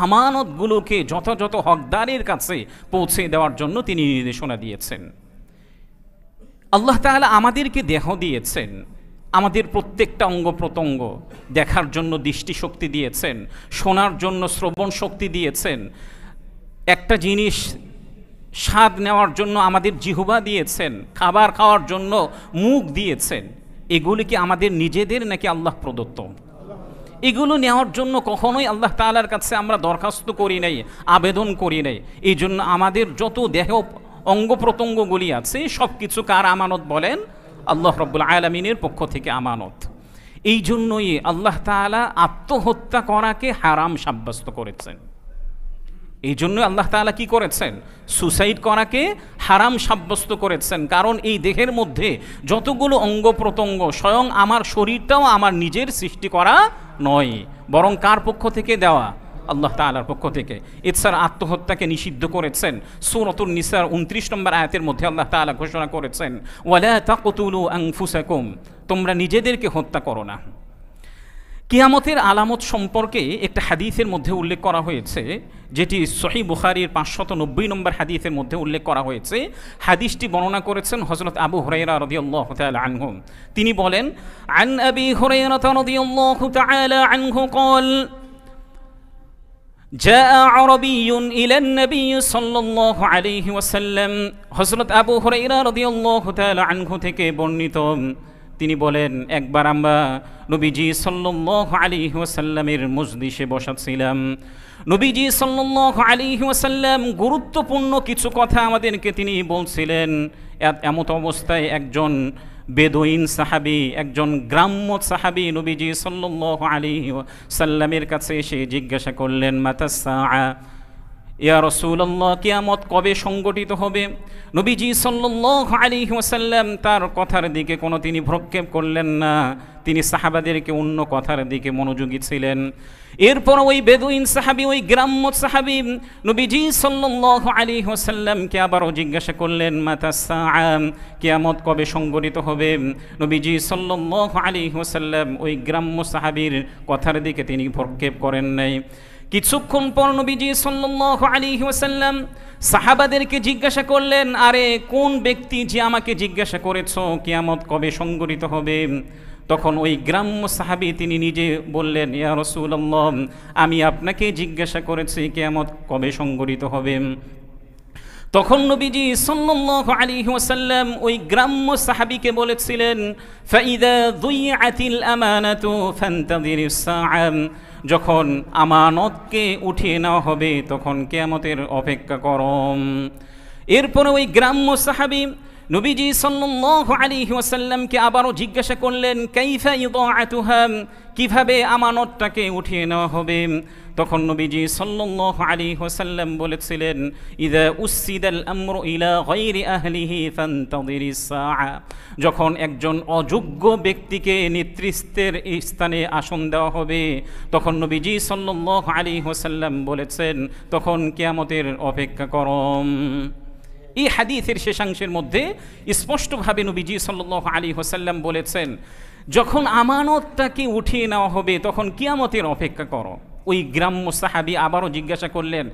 [SPEAKER 1] আমানতগুলোকে যথাযথ হকদারের কাছে পৌঁছে দেওয়ার জন্য তিনি নির্দেশনা দিয়েছেন। আল্লাহ তাআলা আমাদেরকে দেহ দিয়েছেন, আমাদের প্রত্যেকটা অঙ্গ প্রত্যঙ্গ দেখার জন্য দৃষ্টিশক্তি দিয়েছেন, শোনার জন্য শ্রবণ শক্তি দিয়েছেন, একটা জিনিস স্বাদ নেওয়ার জন্য আমাদের জিহ্বা দিয়েছেন, খাবার খাওয়ার জন্য মুখ দিয়েছেন। এগুলি কি আমাদের নিজেদের নাকি আল্লাহ প্রদত্ত? এগুলো নেওয়ার জন্য কখনোই আল্লাহ তাআলার কাছে আমরা দরখাস্ত করি নাই, আবেদন করি নাই। এই জন্য আমাদের যত দেহ অঙ্গ প্রত্যঙ্গগুলি আছে সব কিছু কার আমানত বলেন? আল্লাহ রাব্বুল আলামিনের পক্ষ থেকে আমানত। এই জন্যই আল্লাহ তাআলা আত্মহত্যা করাকে হারাম সাব্যস্ত করেছেন। এই জন্য আল্লাহ তাআলা কি করেছেন? সুসাইড করাকে হারাম সাব্যস্ত করেছেন। কারণ এই দেহের মধ্যে যতগুলো অঙ্গ প্রত্যঙ্গ, স্বয়ং আমার শরীরটাও আমার নিজের সৃষ্টি করা নয়, বরং কার পক্ষ থেকে দেওয়া? আল্লাহ তাআলার পক্ষ থেকে। এছাড়া আত্মহত্যাকে নিষিদ্ধ করেছেন। সূরাতুন নিসার 29 নম্বর আয়াতের মধ্যে আল্লাহ তাআলা ঘোষণা করেছেন, ওয়ালা তাকতুলু আনফুসাকুম, তোমরা নিজেদেরকে হত্যা করো না। কিয়ামতের আলামত সম্পর্কে একটা হাদিসের মধ্যে উল্লেখ করা হয়েছে, যেটি সহিহ বুখারীর 590 নম্বর হাদিসের মধ্যে উল্লেখ করা হয়েছে। হাদিসটি বর্ণনা করেছেন হযরত আবু হুরায়রা রাদিয়াল্লাহু তাআলা আনহু। তিনি বলেন, আন আবি হুরায়রা রাদিয়াল্লাহু তাআলা আনহু قال جاء عربي إلى النبي صلى الله عليه وسلم। হযরত আবু হুরায়রা রাদিয়াল্লাহু তাআলা আনহু থেকে বর্ণিত, তিনি বলেন, একবার আমরা নবীজি সাল্লাল্লাহু আলাইহি ওয়াসাল্লামের মজলিসে বসা ছিলাম। নবীজি সাল্লাল্লাহু আলাইহি ওয়াসাল্লাম গুরুত্বপূর্ণ কিছু কথা আমাদেরকে তিনি বলছিলেন। এমত অবস্থায় একজন বেদুইন সাহাবী, একজন গ্রাম্য সাহাবী নবীজি সাল্লাল্লাহু আলাইহি ওয়াসাল্লামের কাছে এসে জিজ্ঞাসা করলেন, মাতাস সাআ, ইয়া রাসূলুল্লাহ, কিয়ামত কবে সংগঠিত হবে? নবীজি সাল্লাল্লাহু আলাইহি ওয়াসাল্লাম তার কথার দিকে কোনো তিনি ভ্রুক্ষেপ করলেন না, তিনি সাহাবাদেরকে অন্য কথার দিকে মনোযোগী ছিলেন। এরপর ওই বেদুইন সাহাবী, ওই গ্রাম্য সাহাবী নবীজি সাল্লাল্লাহু আলাইহি ওয়াসাল্লামকে আবারও জিজ্ঞাসা করলেন, মাতাস সাআ, কিয়ামত কবে সংগঠিত হবে? নবীজি সাল্লাল্লাহু আলাইহি ওয়াসাল্লাম ওই গ্রাম্য সাহাবীর কথার দিকে তিনি ভ্রুক্ষেপ করেন নাই। কিছুক্ষণ পর নবীজি সাল্লাল্লাহু আলাইহি ওয়াসাল্লাম সাহাবাদেরকে জিজ্ঞাসা করলেন, আরে কোন ব্যক্তি যে আমাকে জিজ্ঞাসা করেছো কিয়ামত কবে সংগঠিত হবে? তখন ওই গ্রাম্য সাহাবী তিনি নিজে বললেন, ইয়া রাসূলুল্লাহ, আমি আপনাকে জিজ্ঞাসা করেছি কিয়ামত কবে সংগঠিত হবে। তখন নবীজি সাল্লাল্লাহু আলাইহি ওয়াসাল্লাম ওই গ্রাম্য সাহাবীকে বলেছিলেন, ফাইদা যুইআতিল আমানাতু ফান্তাযিরিস সাআ, যখন আমানতকে উঠিয়ে নেওয়া হবে তখন কিয়ামতের অপেক্ষা করো। এরপরে ওই গ্রাম্য সাহাবী নবীজি সাল্লাল্লাহু আলাইহি ওয়াসাল্লামকে আবারও জিজ্ঞাসা করলেন, কাইফা ইদাআতুহা, কিভাবে আমানতটাকে উঠিয়ে নেওয়া হবে? তখন নবীজি সাল্লাল্লাহু আলাইহি ওয়াসাল্লাম বলেছিলেন, ইযা উসিদাল আমরু ইলা গায়রি আহলিহি ফান্তাযিরিস সাআ, যখন একজন অযোগ্য ব্যক্তিকে নেতৃত্বের স্থানে আসন দেওয়া হবে, তখন নবীজি সাল্লাল্লাহু আলাইহি ওয়াসাল্লাম বলেছেন, তখন কিয়ামতের অপেক্ষা করম। এই হাদিসের শেষাংশের মধ্যে স্পষ্টভাবে নবীজি সাল্লাল্লাহু আলাইহি ওয়াসাল্লাম বলেছেন, যখন আমানতটাকে উঠিয়ে নেওয়া হবে তখন কিয়ামতের অপেক্ষা করো। ওই গ্রাম্য সাহাবী আবারও জিজ্ঞাসা করলেন,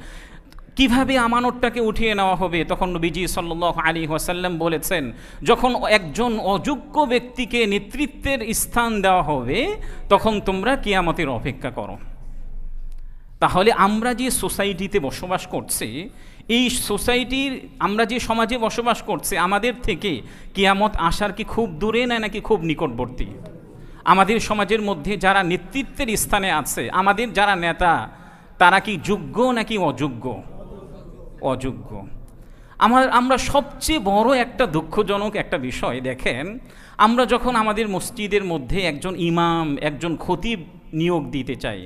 [SPEAKER 1] কিভাবে আমানতটাকে উঠিয়ে নেওয়া হবে? তখন নবীজি সাল্লাল্লাহু আলাইহি ওয়াসাল্লাম বলেছেন, যখন একজন অযোগ্য ব্যক্তিকে নেতৃত্বের স্থান দেওয়া হবে তখন তোমরা কিয়ামতের অপেক্ষা করো। তাহলে আমরা যে সোসাইটিতে বসবাস করছি, এই সোসাইটির, আমরা যে সমাজে বসবাস করছি, আমাদের থেকে কিয়ামত আসার কি খুব দূরে না নাকি খুব নিকটবর্তী? আমাদের সমাজের মধ্যে যারা নেতৃত্বের স্থানে আছে, আমাদের যারা নেতা, তারা কি যোগ্য নাকি অযোগ্য? অযোগ্য। আমরা সবচেয়ে বড় একটা দুঃখজনক একটা বিষয় দেখেন, আমরা যখন আমাদের মসজিদের মধ্যে একজন ইমাম, একজন খতিব নিয়োগ দিতে চাই,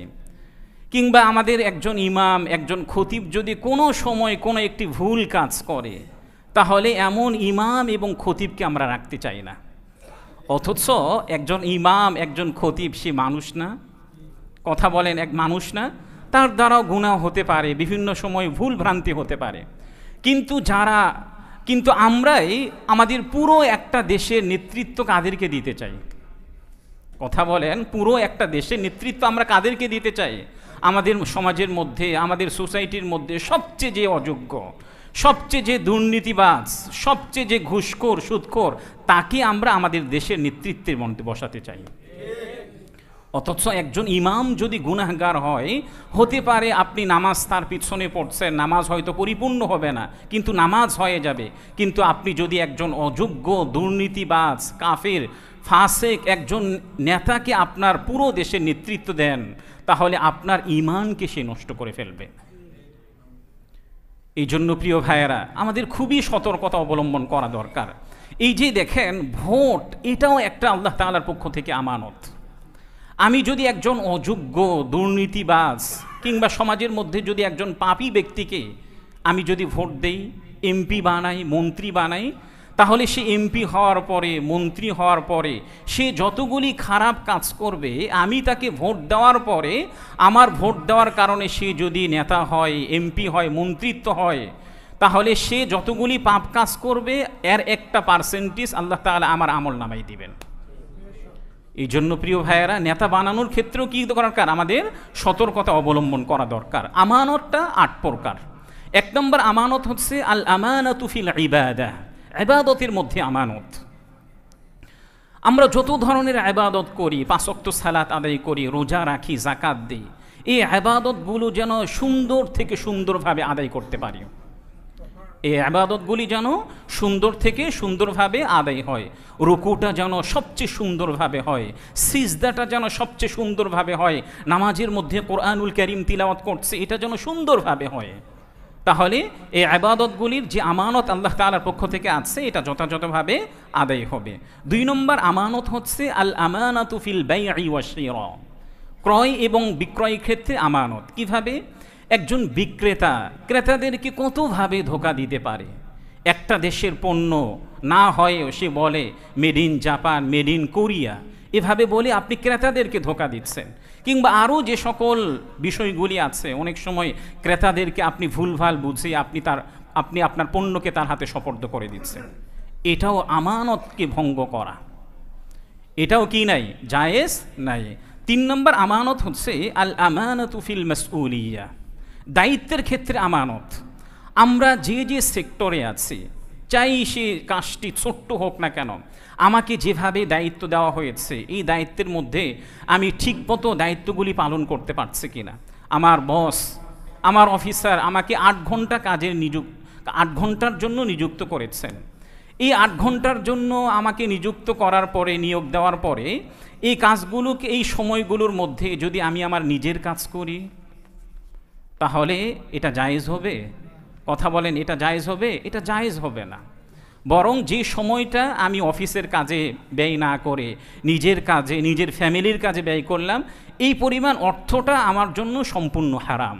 [SPEAKER 1] কিংবা আমাদের একজন ইমাম, একজন খতিব যদি কোনো সময় কোনো একটি ভুল কাজ করে, তাহলে এমন ইমাম এবং খতিবকে আমরা রাখতে চাই না। অথচ একজন ইমাম, একজন খতিব, সে মানুষ না? কথা বলেন, এক মানুষ না? তার দ্বারাও গুনাহ হতে পারে, বিভিন্ন সময় ভুল ভ্রান্তি হতে পারে। কিন্তু আমরাই আমাদের পুরো একটা দেশের নেতৃত্ব কাদেরকে দিতে চাই? কথা বলেন, পুরো একটা দেশের নেতৃত্ব আমরা কাদেরকে দিতে চাই? আমাদের সমাজের মধ্যে, আমাদের সোসাইটির মধ্যে সবচেয়ে যে অযোগ্য, সবচেয়ে যে দুর্নীতিবাজ, সবচেয়ে যে ঘুষখোর, সুদখোর, তাকে আমরা আমাদের দেশের নেতৃত্বের মধ্যে বসাতে চাই। অথচ একজন ইমাম যদি গুনাহগার হয়, হতে পারে আপনি নামাজ তার পিছনে পড়ছেন, নামাজ হয়তো পরিপূর্ণ হবে না, কিন্তু নামাজ হয়ে যাবে। কিন্তু আপনি যদি একজন অযোগ্য, দুর্নীতিবাজ, কাফের, ফাসেক একজন নেতাকে আপনার পুরো দেশের নেতৃত্ব দেন, তাহলে আপনার ঈমানকে সে নষ্ট করে ফেলবে। এই জন্য প্রিয় ভাইয়েরা, আমাদের খুবই সতর্কতা অবলম্বন করা দরকার। এই যে দেখেন, ভোট, এটাও একটা আল্লাহ তাআলার পক্ষ থেকে আমানত। আমি যদি একজন অযোগ্য, দুর্নীতিবাজ, কিংবা সমাজের মধ্যে যদি একজন পাপী ব্যক্তিকে আমি যদি ভোট দেই, এমপি বানাই, মন্ত্রী বানাই, তাহলে সে এমপি হওয়ার পরে, মন্ত্রী হওয়ার পরে সে যতগুলি খারাপ কাজ করবে, আমি তাকে ভোট দেওয়ার পরে, আমার ভোট দেওয়ার কারণে সে যদি নেতা হয়, এমপি হয়, মন্ত্রিত্ব হয়, তাহলে সে যতগুলি পাপ কাজ করবে এর একটা পার্সেন্টেজ আল্লাহ তাআলা আমার আমল নামাই দিবেন। এই জন্য প্রিয় ভাইয়েরা, নেতা বানানোর ক্ষেত্রেও কী দরকার? আমাদের সতর্কতা অবলম্বন করা দরকার। আমানতটা 8 প্রকার। 1 নম্বর আমানত হচ্ছে আল আমানাতু ফিল ইবাদাহ, ইবাদতের মধ্যে আমানত। আমরা যত ধরনের ইবাদত করি, 5 ওয়াক্ত সালাত আদায় করি, রোজা রাখি, যাকাত দিই, এই ইবাদতগুলো যেন সুন্দর থেকে সুন্দরভাবে আদায় করতে পারি। এই ইবাদতগুলি যেন সুন্দর থেকে সুন্দরভাবে আদায় হয়। রুকুটা যেন সবচেয়ে সুন্দরভাবে হয়, সিজদাটা যেন সবচেয়ে সুন্দরভাবে হয়, নামাজের মধ্যে কোরআনুল কারীম তিলাওয়াত করছে, এটা যেন সুন্দরভাবে হয়। তাহলে এই ইবাদতগুলির যে আমানত আল্লাহ তাআলার পক্ষ থেকে আছে, এটা যথাযথভাবে আদায় হবে। 2 নম্বর আমানত হচ্ছে আল আমানাতু ফিল বাই'i ওয়াশ শিরা, ক্রয় এবং বিক্রয় ক্ষেত্রে আমানত। কিভাবে? একজন বিক্রেতা ক্রেতাদেরকে কতভাবে ধোঁকা দিতে পারে। একটা দেশের পণ্য না হয়েও সে বলে made in Japan, made in Korea, এভাবে বলে আপনি ক্রেতাদেরকে ধোঁকা দিচ্ছেন। কিংবা আরও যে সকল বিষয়গুলি আছে, অনেক সময় ক্রেতাদেরকে আপনি ভুলভাল বুঝিয়ে আপনি আপনার পণ্যকে তার হাতে সোপর্দ করে দিচ্ছেন। এটাও আমানতকে ভঙ্গ করা, এটাও কি নাই? জায়েজ নাই। 3 নম্বর আমানত হচ্ছে আল আমানাতু ফিল মাসউলিয়া, দায়িত্বের ক্ষেত্রে আমানত। আমরা যে যে সেক্টরে আছি, চাই সে কাজটি ছোট্ট হোক না কেন, আমাকে যেভাবে দায়িত্ব দেওয়া হয়েছে, এই দায়িত্বের মধ্যে আমি ঠিকমতো দায়িত্বগুলি পালন করতে পারছি কিনা। আমার বস, আমার অফিসার আমাকে 8 ঘন্টা কাজের 8 ঘন্টার জন্য নিযুক্ত করেছেন। এই 8 ঘন্টার জন্য আমাকে নিযুক্ত করার পরে, নিয়োগ দেওয়ার পরে, এই কাজগুলোকে, এই সময়গুলোর মধ্যে যদি আমি আমার নিজের কাজ করি, তাহলে এটা জায়েজ হবে? কথা বলেন, এটা জায়েজ হবে? এটা জায়েজ হবে না। বরং যে সময়টা আমি অফিসের কাজে ব্যয় না করে নিজের কাজে, নিজের ফ্যামিলির কাজে ব্যয় করলাম, এই পরিমাণ অর্থটা আমার জন্য সম্পূর্ণ হারাম।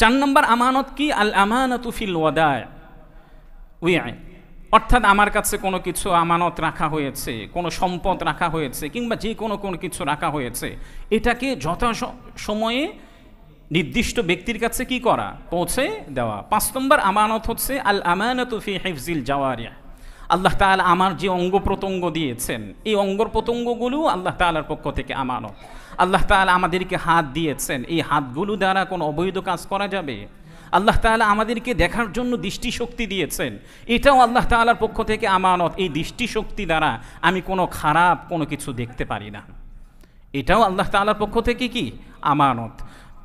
[SPEAKER 1] 4 নম্বর আমানত কি? আল আমানাতু ফিল ওয়াদা', অর্থাৎ আমার কাছে কোনো কিছু আমানত রাখা হয়েছে, কোনো সম্পদ রাখা হয়েছে, কিংবা যে কোনো কিছু রাখা হয়েছে, এটাকে যথা সময়ে নির্দিষ্ট ব্যক্তির কাছে কি করা? পৌঁছে দেওয়া। 5 নম্বর আমানত হচ্ছে আল আমানাতু ফি হিফজিল জাওয়ারিহ। আল্লাহ তাআলা আমার যে অঙ্গ প্রত্যঙ্গ দিয়েছেন, এই অঙ্গ প্রত্যঙ্গগুলো আল্লাহ তাআলার পক্ষ থেকে আমানত। আল্লাহ তাআলা আমাদেরকে হাত দিয়েছেন, এই হাতগুলো দ্বারা কোনো অবৈধ কাজ করা যাবে? আল্লাহ তাআলা আমাদেরকে দেখার জন্য দৃষ্টিশক্তি দিয়েছেন, এটাও আল্লাহ তাআলার পক্ষ থেকে আমানত। এই দৃষ্টিশক্তি দ্বারা আমি কোনো খারাপ কোনো কিছু দেখতে পারি না, এটাও আল্লাহ তাআলার পক্ষ থেকে কি? আমানত।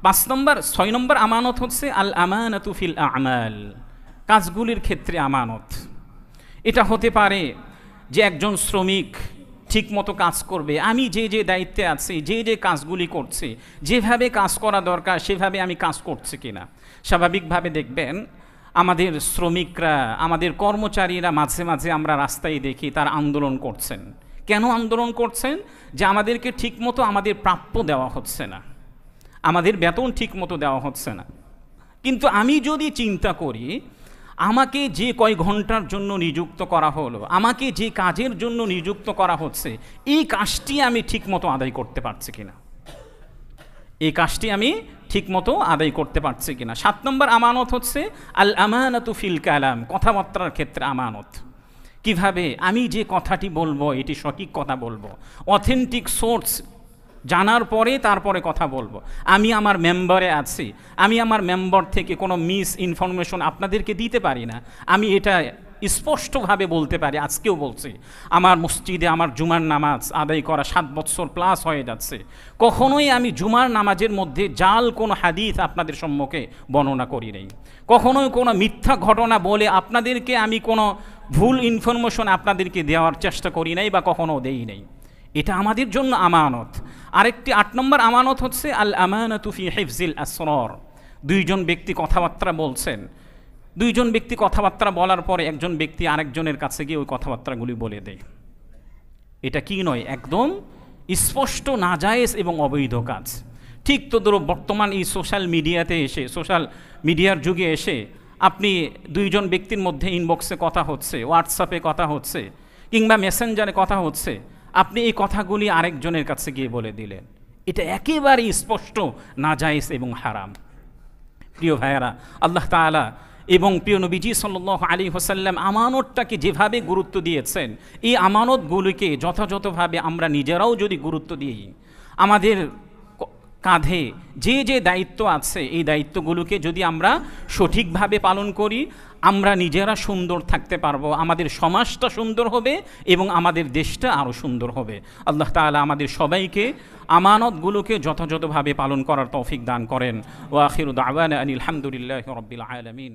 [SPEAKER 1] 6 নম্বর আমানত হচ্ছে আল আমানাতু ফিল আমাল, কাজগুলির ক্ষেত্রে আমানত। এটা হতে পারে যে একজন শ্রমিক ঠিক মতো কাজ করবে, আমি যে যে দায়িত্বে আছি, যে যে কাজগুলি করছি, যেভাবে কাজ করা দরকার সেভাবে আমি কাজ করছি কিনা। স্বাভাবিকভাবে দেখবেন আমাদের শ্রমিকরা, আমাদের কর্মচারীরা মাঝে মাঝে আমরা রাস্তায় দেখি তারা আন্দোলন করছেন। কেন আন্দোলন করছেন? যে আমাদেরকে ঠিকমতো আমাদের প্রাপ্য দেওয়া হচ্ছে না, আমাদের বেতন ঠিকমতো দেওয়া হচ্ছে না। কিন্তু আমি যদি চিন্তা করি, আমাকে যে কয় ঘন্টার জন্য নিযুক্ত করা হলো, আমাকে যে কাজের জন্য নিযুক্ত করা হচ্ছে, এই কাজটি আমি ঠিকমতো আদায় করতে পারছি কিনা, এই কাজটি আমি ঠিকমতো আদায় করতে পারছি কিনা। 7 নম্বর আমানত হচ্ছে আল আমানাতু ফিল কালাম, কথাবার্তার ক্ষেত্রে আমানত। কিভাবে আমি যে কথাটি বলবো এটি সঠিক কথা বলবো, অথেন্টিক সোর্স জানার পরে তারপরে কথা বলবো। আমি আমার মেম্বারে আছি, আমি আমার মেম্বার থেকে কোনো মিস ইনফরমেশন আপনাদেরকে দিতে পারি না। আমি এটা স্পষ্টভাবে বলতে পারি, আজকেও বলছি, আমার মসজিদে আমার জুমার নামাজ আদায় করা 7 বছর প্লাস হয়ে যাচ্ছে, কখনোই আমি জুমার নামাজের মধ্যে জাল কোনো হাদিস আপনাদের সম্মুখে বর্ণনা করি নাই, কখনোই কোনো মিথ্যা ঘটনা বলে আপনাদেরকে আমি কোনো ভুল ইনফরমেশন আপনাদেরকে দেওয়ার চেষ্টা করি নাই বা কখনো দেই নাই। এটা আমাদের জন্য আমানত। আরেকটি 8 নম্বর আমানত হচ্ছে আল আমানাতু ফি হিফজিল আসরার। 2 জন ব্যক্তি কথাবার্তা বলছেন, 2 জন ব্যক্তি কথাবার্তা বলার পরে একজন ব্যক্তি আরেকজনের কাছে গিয়ে ওই কথাবার্তাগুলি বলে দেয়। এটা কি নয়? একদম স্পষ্ট নাজায়েজ এবং অবৈধ কাজ। ঠিক তদ্রূপ বর্তমান এই সোশ্যাল মিডিয়াতে এসে, সোশ্যাল মিডিয়ার যুগে এসে আপনি 2 জন ব্যক্তির মধ্যে ইনবক্সে কথা হচ্ছে, হোয়াটসঅ্যাপে কথা হচ্ছে, কিংবা মেসেঞ্জারে কথা হচ্ছে, আপনি এই কথাগুলি আরেকজনের কাছে গিয়ে বলে দিলেন, এটা একেবারেই স্পষ্ট নাজায়েজ এবং হারাম। প্রিয় ভাইয়েরা, আল্লাহ তাআলা এবং প্রিয় নবীজি সাল্লাল্লাহু আলাইহি ওয়াসাল্লাম আমানতটাকে যেভাবে গুরুত্ব দিয়েছেন, এই আমানতগুলিকে যথাযথভাবে আমরা নিজেরাও যদি গুরুত্ব দিই, আমাদের কাঁধে যে যে দায়িত্ব আছে এই দায়িত্বগুলোকে যদি আমরা সঠিকভাবে পালন করি, আমরা নিজেরা সুন্দর থাকতে পারবো, আমাদের সমাজটা সুন্দর হবে এবং আমাদের দেশটা আরও সুন্দর হবে। আল্লাহ তাআলা আমাদের সবাইকে আমানতগুলোকে যথাযথভাবে পালন করার তৌফিক দান করেন। ওয়া আখিরু দাওয়ানা আনিল হামদুলিল্লাহি রাব্বিল আলামিন।